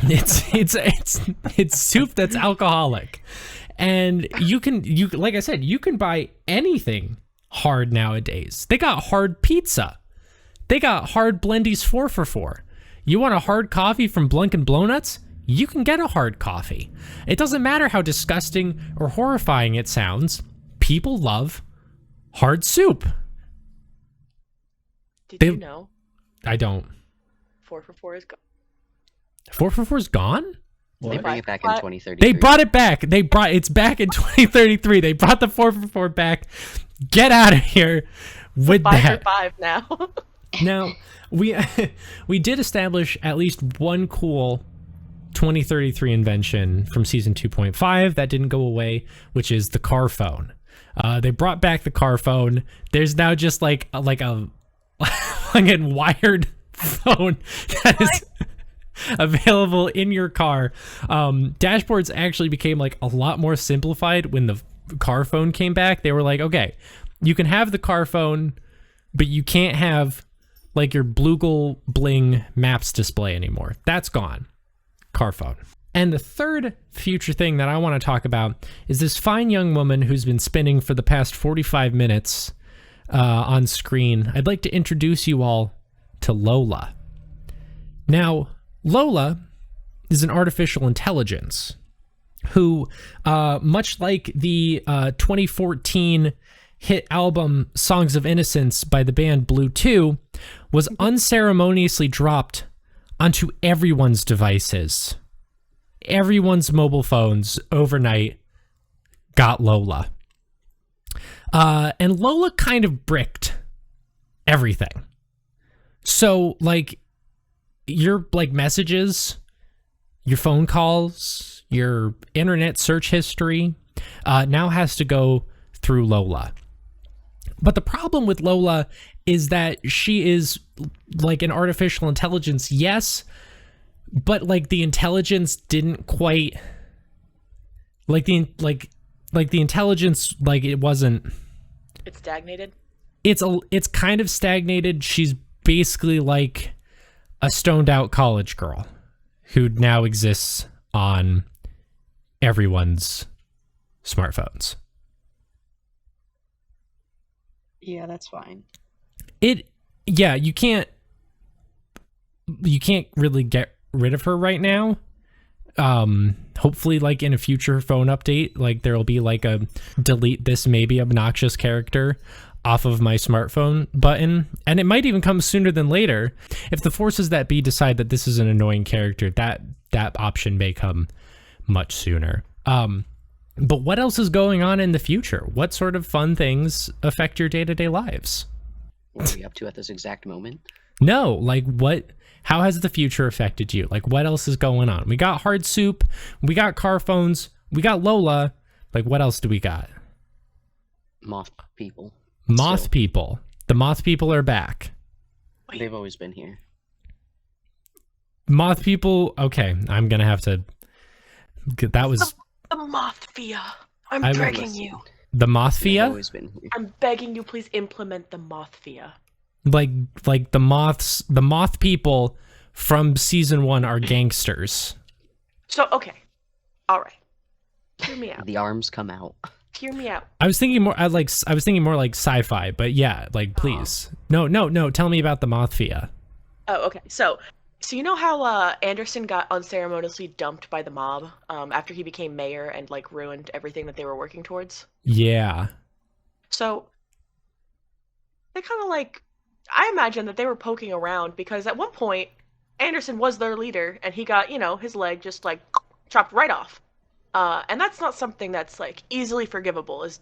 It's soup that's alcoholic. And you like I said, you can buy anything hard nowadays. They got hard pizza. They got hard blendies 4 for $4. You want a hard coffee from Blunkin' Blownuts? You can get a hard coffee. It doesn't matter how disgusting or horrifying it sounds. People love hard soup. Did you know? I don't. 4 for 4 is gone. 4 for 4 is gone? They What? bring it back in 2033. They brought it back. It's back in 2033. They brought the 4 for 4 back. Get out of here with 5 that. for 5 now. Now, we did establish at least one cool 2033 invention from season 2.5 that didn't go away, which is the car phone. They brought back the car phone. There's now just like a wired phone that is available in your car. Dashboards actually became like a lot more simplified when the car phone came back. They were like, okay, you can have the car phone, but you can't have like your Bloogle Bling Maps display anymore. That's gone. Car phone. And the third future thing that I want to talk about is this fine young woman who's been spinning for the past 45 minutes on screen. I'd like to introduce you all to Lola. Now, Lola is an artificial intelligence who, much like the 2014 hit album Songs of Innocence by the band Blue 2, was unceremoniously dropped onto everyone's devices. Everyone's mobile phones overnight got Lola. And Lola kind of bricked everything. So, like, your like messages, your phone calls, your internet search history now has to go through Lola. But the problem with Lola is that she is like an artificial intelligence, yes, but like the intelligence didn't quite like the intelligence, like it wasn't. It's stagnated. It's kind of stagnated. She's basically like a stoned out college girl who now exists on everyone's smartphones. Yeah, that's fine. You can't really get rid of her right now. Hopefully, like in a future phone update, like there'll be like a delete this maybe obnoxious character off of my smartphone button, and it might even come sooner than later. If the forces that be decide that this is an annoying character, that option may come much sooner. But what else is going on in the future? What sort of fun things affect your day-to-day lives? What are we up to at this exact moment? No, like how has the future affected you? Like what else is going on? We got hard soup, we got car phones, we got Lola. Like what else do we got? Moth people. Moth Still. people. The moth people are back. They've always been here. Moth people. Okay, I'm gonna have to. That was The Mothfia. I'm I will begging listen. you. the They've Mothfia. always been here. I'm begging you, please implement the Mothfia. Like the moths. The moth people from season 1 are gangsters. So, okay. All right. Hear me out. The arms come out. Hear me out. I was thinking more. I was thinking more like sci-fi, but yeah, like please. No. Tell me about the Mothfia. Oh, okay. So you know how Anderson got unceremoniously dumped by the mob after he became mayor and like ruined everything that they were working towards? Yeah. So they kind of like, I imagine that they were poking around because at one point Anderson was their leader and he got, his leg just like chopped right off. And that's not something that's like easily forgivable, is,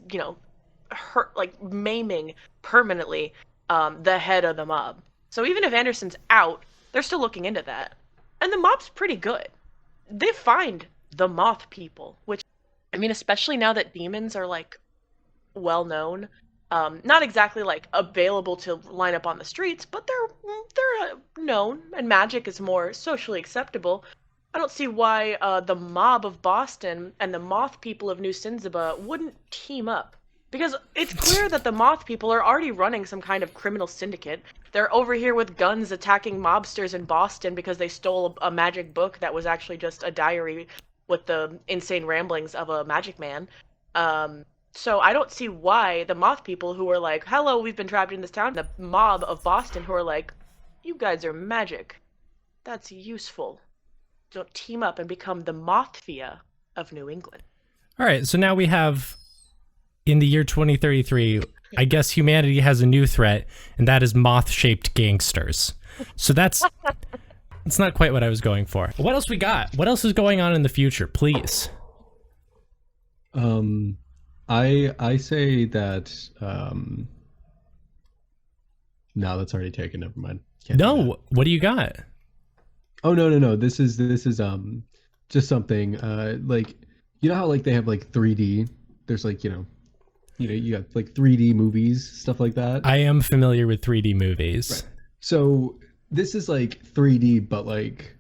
hurt, like maiming permanently the head of the mob. So even if Anderson's out, they're still looking into that. And the mob's pretty good. They find the moth people, which, I mean, especially now that demons are like well known, not exactly like available to line up on the streets, but they're known, and magic is more socially acceptable. I don't see why the mob of Boston and the moth people of New Sinzaba wouldn't team up. Because it's clear that the moth people are already running some kind of criminal syndicate. They're over here with guns attacking mobsters in Boston because they stole a magic book that was actually just a diary with the insane ramblings of a magic man. So I don't see why the moth people who are like, hello, we've been trapped in this town, the mob of Boston who are like, you guys are magic. That's useful. Don't team up and become the Mothfia of New England. All right. So now we have, in the year 2033, I guess humanity has a new threat, and that is moth-shaped gangsters. So it's not quite what I was going for. What else we got? What else is going on in the future, please? I say that no, that's already taken. Never mind. Can't do that. No. What do you got? Oh no. This is just something like, you know how like they have like 3D. There's like you got like 3D movies, stuff like that. I am familiar with 3D movies. Right. So this is like 3D, but like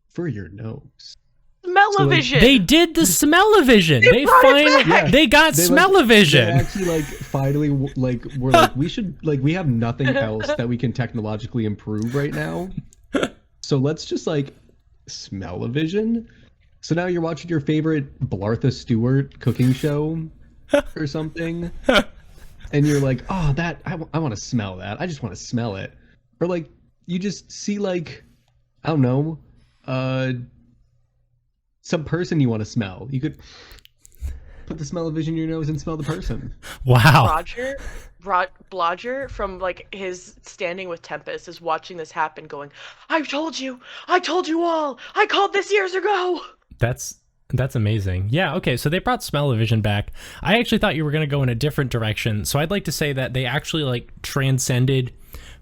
for your nose. Smell-o-vision! They did the smell-o-vision. They brought it back! They got They smell-o-vision. actually like finally like we're like we have nothing else that we can technologically improve right now. So let's just like smell-o-vision. So now you're watching your favorite Blartha Stewart cooking show or something, and you're like, oh, that I want to smell that. I just want to smell it. Or like you just see like, I don't know, some person you want to smell. You could put the smell-o-vision in your nose and smell the person. Wow. Blodger from like his Standing with Tempest is watching this happen going, I told you all, I called this years ago. That's amazing. Yeah, okay, so they brought smell-o-vision back. I actually thought you were going to go in a different direction. So I'd like to say that they actually like transcended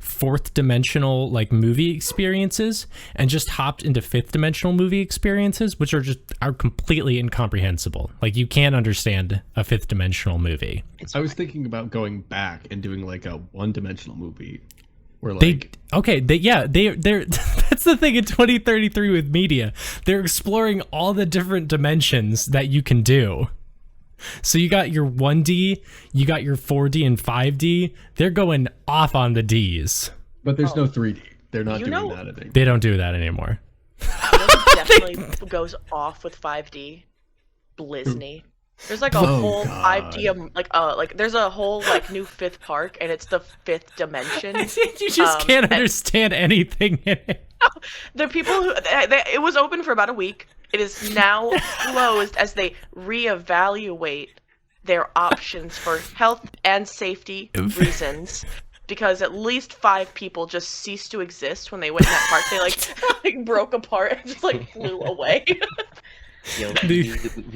fourth dimensional like movie experiences and just hopped into fifth dimensional movie experiences, which are completely incomprehensible. Like you can't understand a fifth dimensional movie. I was thinking about going back and doing like a one-dimensional movie where like they're that's the thing in 2033 with media. They're exploring all the different dimensions that you can do. So you got your 1D, you got your 4D and 5D. They're going off on the Ds. But there's no 3D. They're not doing that, I think. They don't do that anymore. Definitely goes off with 5D. Blizney. There's like a whole God. 5D like there's a whole like new fifth park and it's the fifth dimension. You just can't understand anything in it. The people who it was open for about a week. It is now closed as they reevaluate their options for health and safety reasons. Because at least 5 people just ceased to exist when they went in that park. They like broke apart and just like flew away.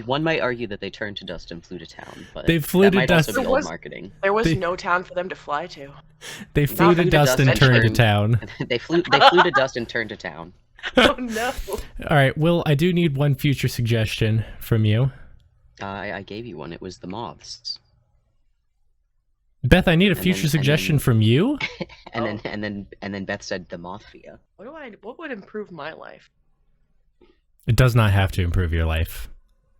One might argue that they turned to dust and flew to town, but they flew that to might dust. also be old marketing. There was no town for them to fly to. They flew to dust and turned to town. They flew to dust and turned to town. Oh no. All right, Will, I do need one future suggestion from you. I gave you one. It was the moths. Beth, I need a And future then- suggestion from you. And then Beth said the Mothfia. What would improve my life? It does not have to improve your life.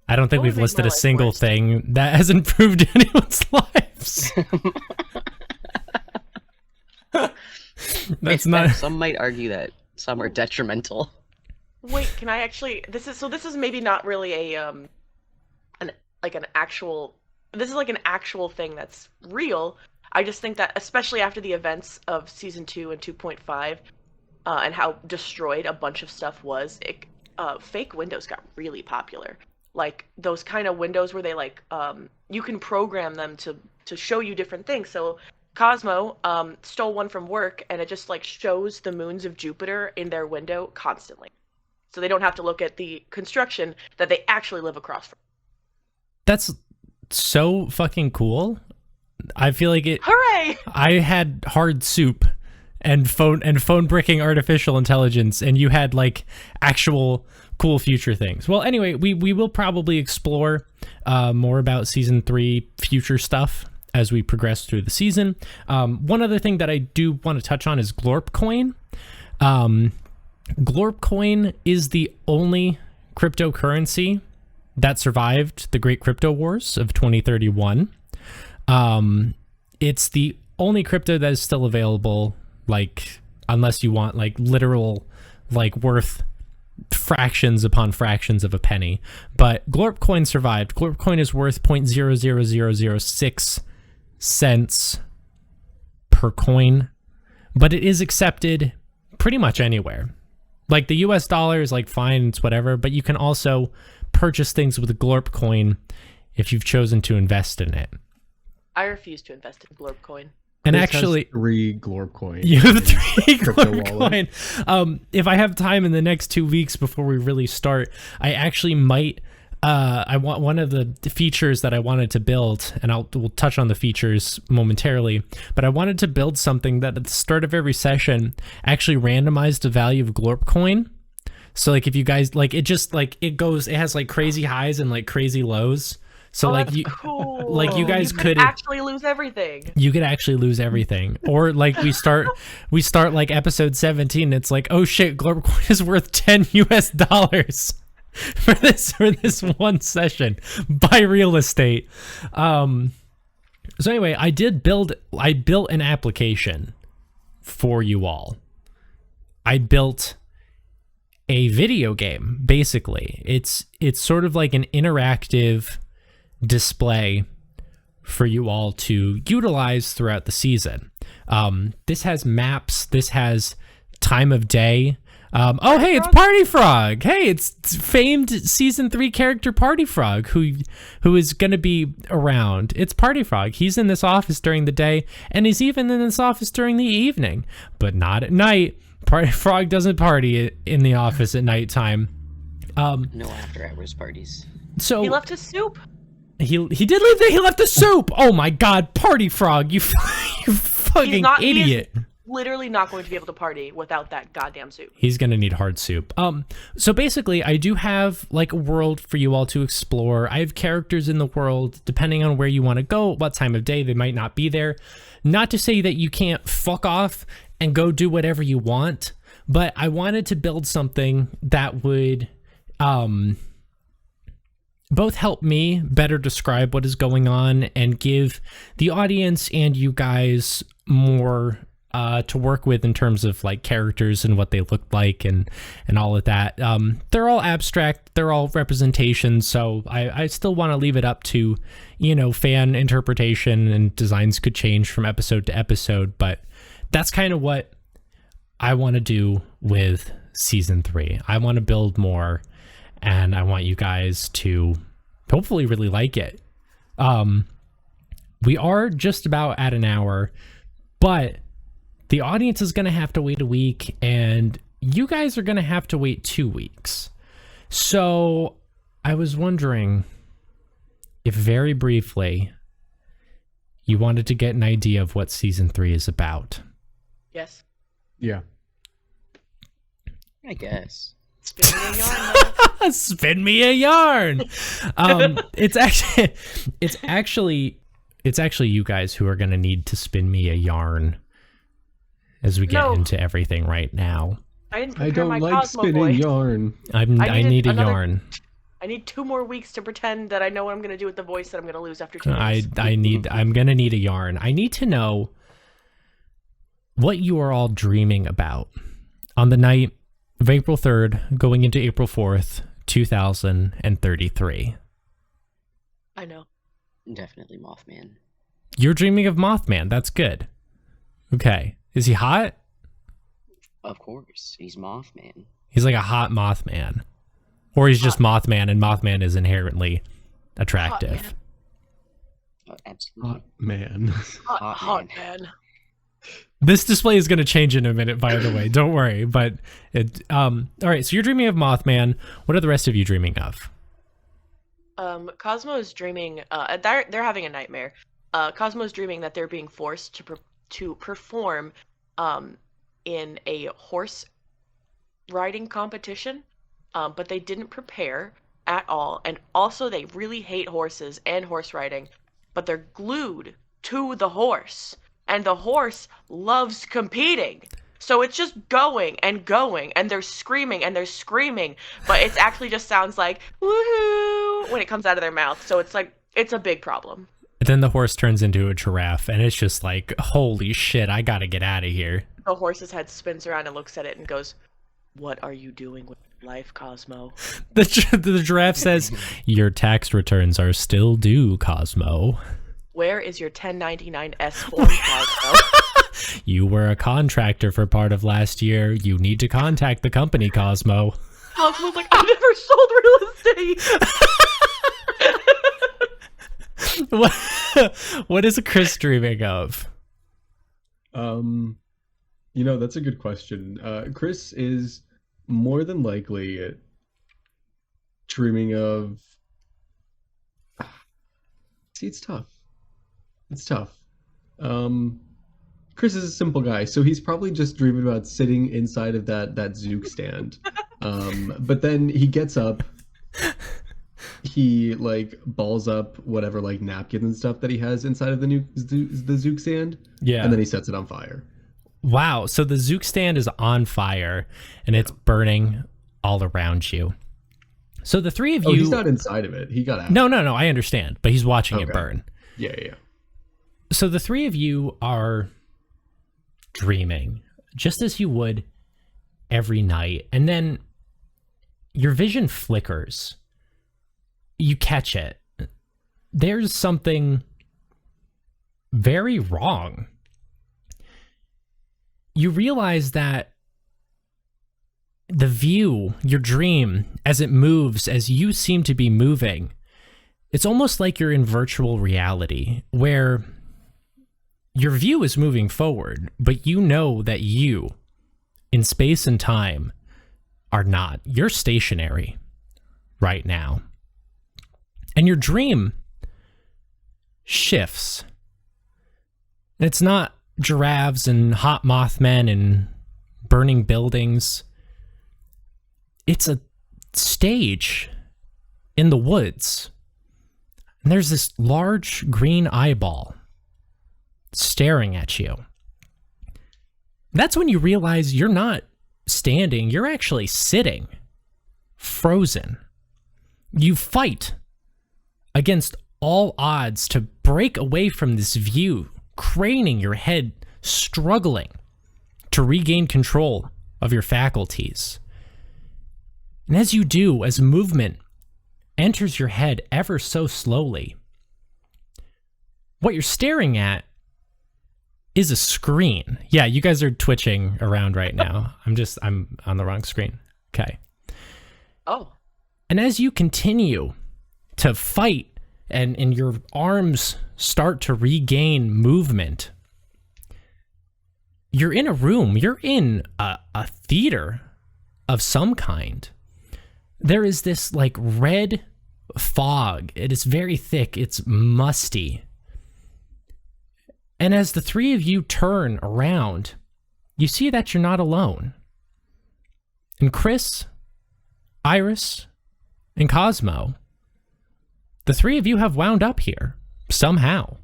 I don't think What would we've make listed my a life single worse? thing that has improved anyone's lives. That's In not. fact, some might argue that some are detrimental. Wait, can I actually? This is maybe not really an actual. This is like an actual thing that's real. I just think that, especially after the events of season 2 and 2.5, and how destroyed a bunch of stuff was, fake windows got really popular. Like those kind of windows where they you can program them to show you different things. So Cosmo stole one from work, and it just like shows the moons of Jupiter in their window constantly, so they don't have to look at the construction that they actually live across from. That's so fucking cool. I feel like it. Hooray! I had hard soup and phone bricking artificial intelligence, and you had like actual cool future things. Well, anyway, we will probably explore more about season 3 future stuff as we progress through the season. One other thing that I do want to touch on is Glorp Coin. Glorp Coin is the only cryptocurrency that survived the Great Crypto Wars of 2031. It's the only crypto that is still available, like, unless you want like literal, like, worth fractions upon fractions of a penny. But Glorp Coin survived. Glorp Coin is worth 0.00006 cents per coin, but it is accepted pretty much anywhere. Like, the US dollar is like fine, it's whatever, but you can also purchase things with a Glorp Coin if you've chosen to invest in it. I refuse to invest in Glorp Coin. And Chris actually, has 3 Glorp coins. you have in 3 crypto Glorp wallet. Coin. If I have time in the next 2 weeks before we really start, I actually might. I want one of the features that I wanted to build, and we'll touch on the features momentarily. But I wanted to build something that at the start of every session actually randomized the value of Glorp Coin. So like, if you guys like, it just like it has like crazy highs and like crazy lows. So like, that's you cool. like, you guys could actually lose everything. You could actually lose everything. Or like, we start like episode 17, it's like, oh shit, Glorp Coin is worth $10 US for this one session. Buy real estate. So anyway, I built an application for you all. I built a video game, basically. It's sort of like an interactive display for you all to utilize throughout the season. This has maps. This has time of day. Oh, hey, it's Party Frog. Hey, it's famed season 3 character Party Frog, who is going to be around. It's Party Frog. He's in this office during the day, and he's even in this office during the evening, but not at night. Party Frog doesn't party in the office at nighttime. No after-hours parties. So He left his soup. He did leave there. He left the soup. Oh my God, Party Frog, you fucking idiot. He is literally not going to be able to party without that goddamn soup. He's gonna need hard soup. So basically, I do have like a world for you all to explore. I have characters in the world, depending on where you want to go, what time of day, they might not be there. Not to say that you can't fuck off and go do whatever you want, but I wanted to build something that would both help me better describe what is going on and give the audience and you guys more to work with in terms of like characters and what they look like and all of that. They're all abstract, they're all representations, so I still want to leave it up to, fan interpretation, and designs could change from episode to episode, but that's kind of what I want to do with season 3. I want to build more, and I want you guys to hopefully really like it. We are just about at an hour, but the audience is going to have to wait a week, and you guys are going to have to wait 2 weeks. So I was wondering if very briefly you wanted to get an idea of what season 3 is about. Yes. Yeah. I guess. Spin me a yarn, though. Spin me a yarn. It's It's actually you guys who are going to need to spin me a yarn as we get No. into everything right now. I didn't I prepare don't my like Cosmo spinning voice. yarn. I needed need a another- yarn. I need 2 more weeks to pretend that I know what I'm going to do with the voice that I'm going to lose after 2 days. I'm going to need a yarn. I need to know what you are all dreaming about on the night of April 3rd, going into April 4th, 2033. I know. Definitely Mothman. You're dreaming of Mothman. That's good. Okay. Is he hot? Of course, he's Mothman. He's like a hot Mothman. Or he's just Mothman, and Mothman is inherently attractive. Oh, absolutely. Hot man. Hot man. This display is going to change in a minute, by the way. Don't worry. But all right. So you're dreaming of Mothman. What are the rest of you dreaming of? Cosmo is dreaming. They're having a nightmare. Cosmo is dreaming that they're being forced to perform, in a horse riding competition. But they didn't prepare at all, and also they really hate horses and horse riding. But they're glued to the horse, and the horse loves competing. So it's just going, and they're screaming, but it actually just sounds like woohoo when it comes out of their mouth. So it's like, it's a big problem. Then the horse turns into a giraffe, and it's just like, holy shit, I gotta get out of here. The horse's head spins around and looks at it and goes, "What are you doing with life, Cosmo?" The giraffe says, your tax returns are still due, Cosmo. Where is your 1099-S form, Cosmo? You were a contractor for part of last year. You need to contact the company, Cosmo. Cosmo's like, "I never sold real estate." What is Chrys dreaming of? That's a good question. Chrys is more than likely dreaming of. See, it's tough. It's tough. Chrys is a simple guy, so he's probably just dreaming about sitting inside of that Zook stand. But then he gets up, he like balls up whatever like napkins and stuff that he has inside of the Zook stand. Yeah. And then he sets it on fire. Wow. So the Zook stand is on fire and it's burning all around you. So the three of you. Oh, he's not inside of it. He got out. No. I understand, but he's watching it burn. Yeah. So the three of you are dreaming just as you would every night. And then your vision flickers. You catch it. There's something very wrong. You realize that the view, your dream, as it moves, as you seem to be moving, it's almost like you're in virtual reality where your view is moving forward, but you know that you, in space and time, are not. You're stationary right now. And your dream shifts. It's not giraffes and hot Mothmen and burning buildings. It's a stage in the woods. And there's this large green eyeball staring at you. That's when you realize you're not standing, you're actually sitting, frozen. You fight against all odds to break away from this view, craning your head, struggling to regain control of your faculties. And as you do, as movement enters your head ever so slowly, what you're staring at is a screen. Yeah, you guys are twitching around right now. I'm on the wrong screen. Okay. Oh. And as you continue to fight and your arms start to regain movement, you're in a room. You're in a theater of some kind. There is this like red fog. It is very thick. It's musty. And as the three of you turn around, you see that you're not alone. And Chrys, Iris, and Cosmo, the three of you have wound up here somehow.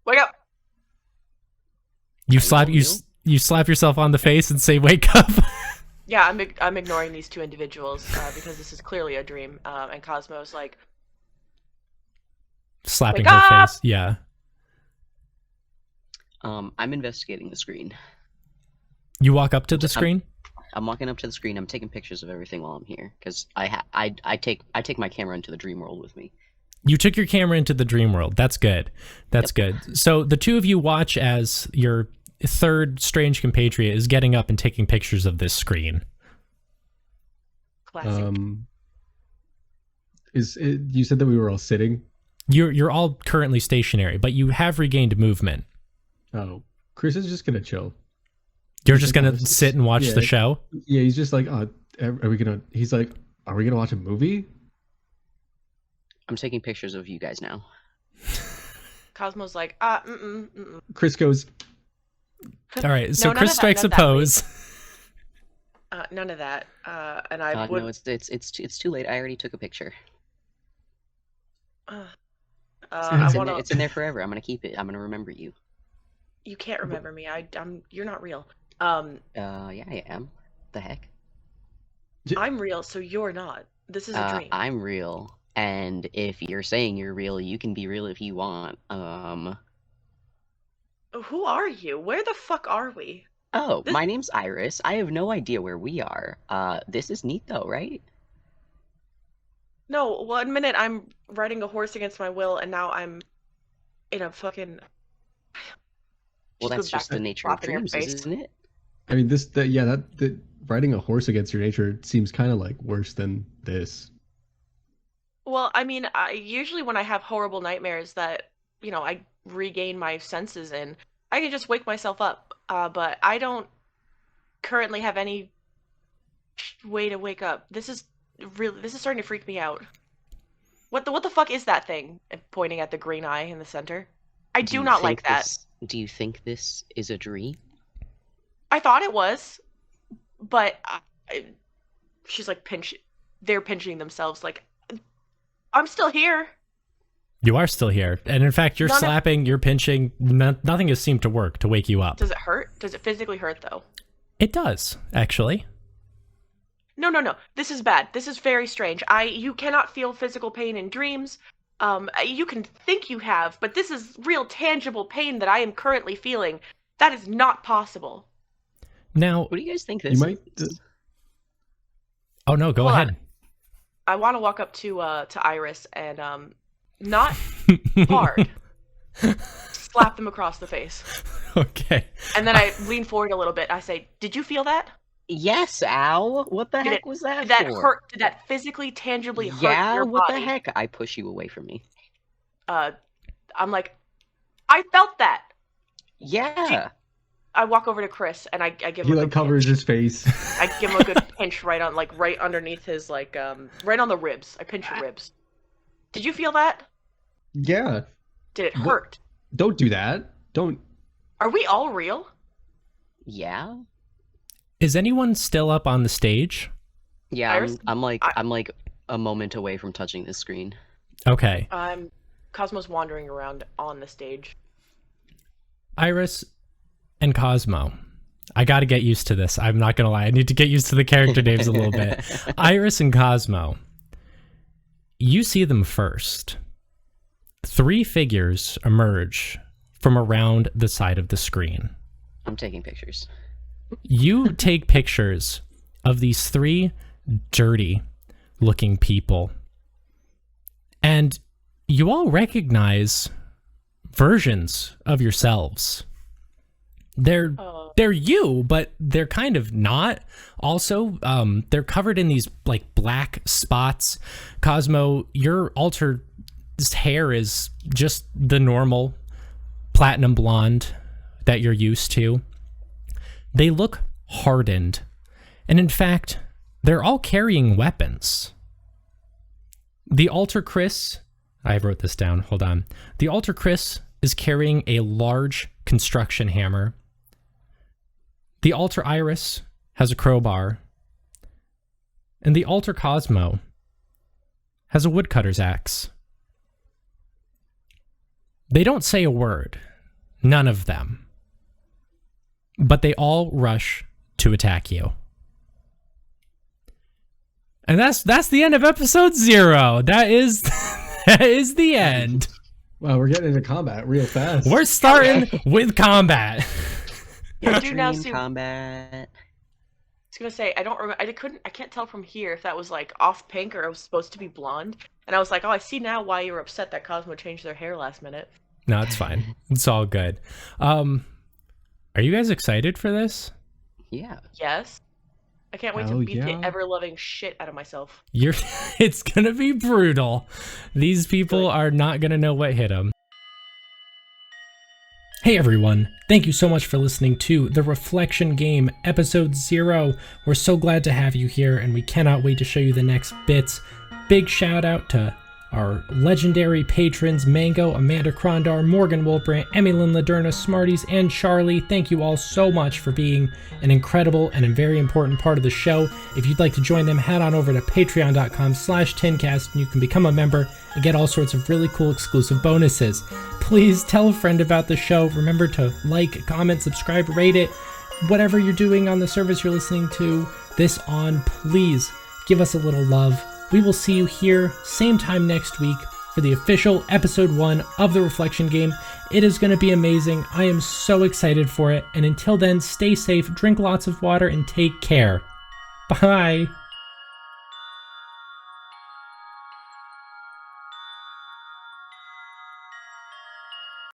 Wake up! You I slap know you you. you slap yourself on the face and say, "Wake up." Yeah, I'm ignoring these two individuals because this is clearly a dream. And Cosmo's like, Slapping wake her up! face. Yeah. I'm investigating the screen. You walk up to the screen. I'm walking up to the screen. I'm taking pictures of everything while I'm here because I take my camera into the dream world with me. You took your camera into the dream world. That's good. That's good. So the two of you watch as your third strange compatriot is getting up and taking pictures of this screen. Classic. You said that we were all sitting? You're all currently stationary, but you have regained movement. Oh, Chrys is just gonna chill. You're just gonna sit and watch the show? Yeah, he's just like, are we gonna? He's like, are we gonna watch a movie? I'm taking pictures of you guys now. Cosmo's like, Chrys goes, All right, so No, none Chrys of that, strikes none a of that, pose. none of that. And I No, it's too late. I already took a picture. I It's, want it's in there forever. I'm gonna keep it. I'm gonna remember you. You can't remember me. You're not real. Yeah, I am. The heck? I'm real, so you're not. This is a dream. I'm real, and if you're saying you're real, you can be real if you want. Who are you? Where the fuck are we? Oh, This- my name's Iris. I have no idea where we are. This is neat though, right? No, 1 minute I'm riding a horse against my will, and now I'm in a fucking. Well, Just that's goes back just to the nature of slap in your dreams, face. isn't it? I mean, that riding a horse against your nature seems kind of like worse than this. Well, I mean, usually when I have horrible nightmares that, I regain my senses in, I can just wake myself up. But I don't currently have any way to wake up. This is starting to freak me out. What the fuck is that thing? Pointing at the green eye in the center. I do not like that. Do you think this is a dream? I thought it was, but she's like they're pinching themselves like, I'm still here. You are still here. And in fact, you're None of- slapping, you're pinching. Nothing has seemed to work to wake you up. Does it hurt? Does it physically hurt though? It does, actually. No. This is bad. This is very strange. You cannot feel physical pain in dreams. You can think you have, but this is real tangible pain that I am currently feeling. That is not possible. Now, What do you guys think You this might. is? oh no, go Hold ahead. on. I want to walk up to Iris and not hard, slap them across the face, Okay. and then I lean forward a little bit. I say, "Did you feel that? Yes, Al. What the Did heck it- was that Did that for? hurt? Did that physically, tangibly hurt Yeah, your what body?" the heck? I push you away from me. I'm like, I felt that. Yeah. I walk over to Chrys and I give He him a like good covers pinch. his face. I give him a good pinch right underneath his right on the ribs. I pinch the ribs. Did you feel that? Yeah. Did it What? hurt? Don't do that. Don't. Are we all real? Yeah. Is anyone still up on the stage? Yeah, Iris? I'm like a moment away from touching this screen. Okay. Cosmo's wandering around on the stage. Iris and Cosmo. I got to get used to this. I'm not going to lie. I need to get used to the character names a little bit. Iris and Cosmo. You see them first. 3 figures emerge from around the side of the screen. I'm taking pictures. You take pictures of these 3 dirty looking people. And you all recognize versions of yourselves. They're you, but they're kind of not. Also, they're covered in these like black spots. Cosmo, your altered hair is just the normal platinum blonde that you're used to. They look hardened. And in fact, they're all carrying weapons. The alter Chrys, I wrote this down, hold on. The alter Chrys is carrying a large construction hammer. The alter Iris has a crowbar. And the alter Cosmo has a woodcutter's axe. They don't say a word. None of them. But they all rush to attack you. And that's the end of episode 0. That is the end. Wow, we're getting into combat real fast. We're starting with combat. I do now Extreme see. combat. I was gonna say I don't remember. I can't tell from here if that was like off pink or it was supposed to be blonde. And I was like, oh, I see now why you were upset that Cosmo changed their hair last minute. No, it's fine. It's all good. Are you guys excited for this? Yeah. Yes. I can't wait Hell to beat yeah. the ever-loving shit out of myself. It's gonna be brutal. These people are not gonna know what hit them. Hey everyone, thank you so much for listening to The Reflection Game, Episode 0. We're so glad to have you here, and we cannot wait to show you the next bits. Big shout out to our legendary patrons, Mango, Amanda Krondar, Morgan Wolbrant, Emilyn Laderna, Smarties, and Charlie. Thank you all so much for being an incredible and a very important part of the show. If you'd like to join them, head on over to patreon.com/tincast and you can become a member and get all sorts of really cool exclusive bonuses. Please tell a friend about the show. Remember to like, comment, subscribe, rate it. Whatever you're doing on the service you're listening to this on, please give us a little love. We will see you here, same time next week, for the official episode 1 of The Reflection Game. It is going to be amazing. I am so excited for it. And until then, stay safe, drink lots of water, and take care. Bye.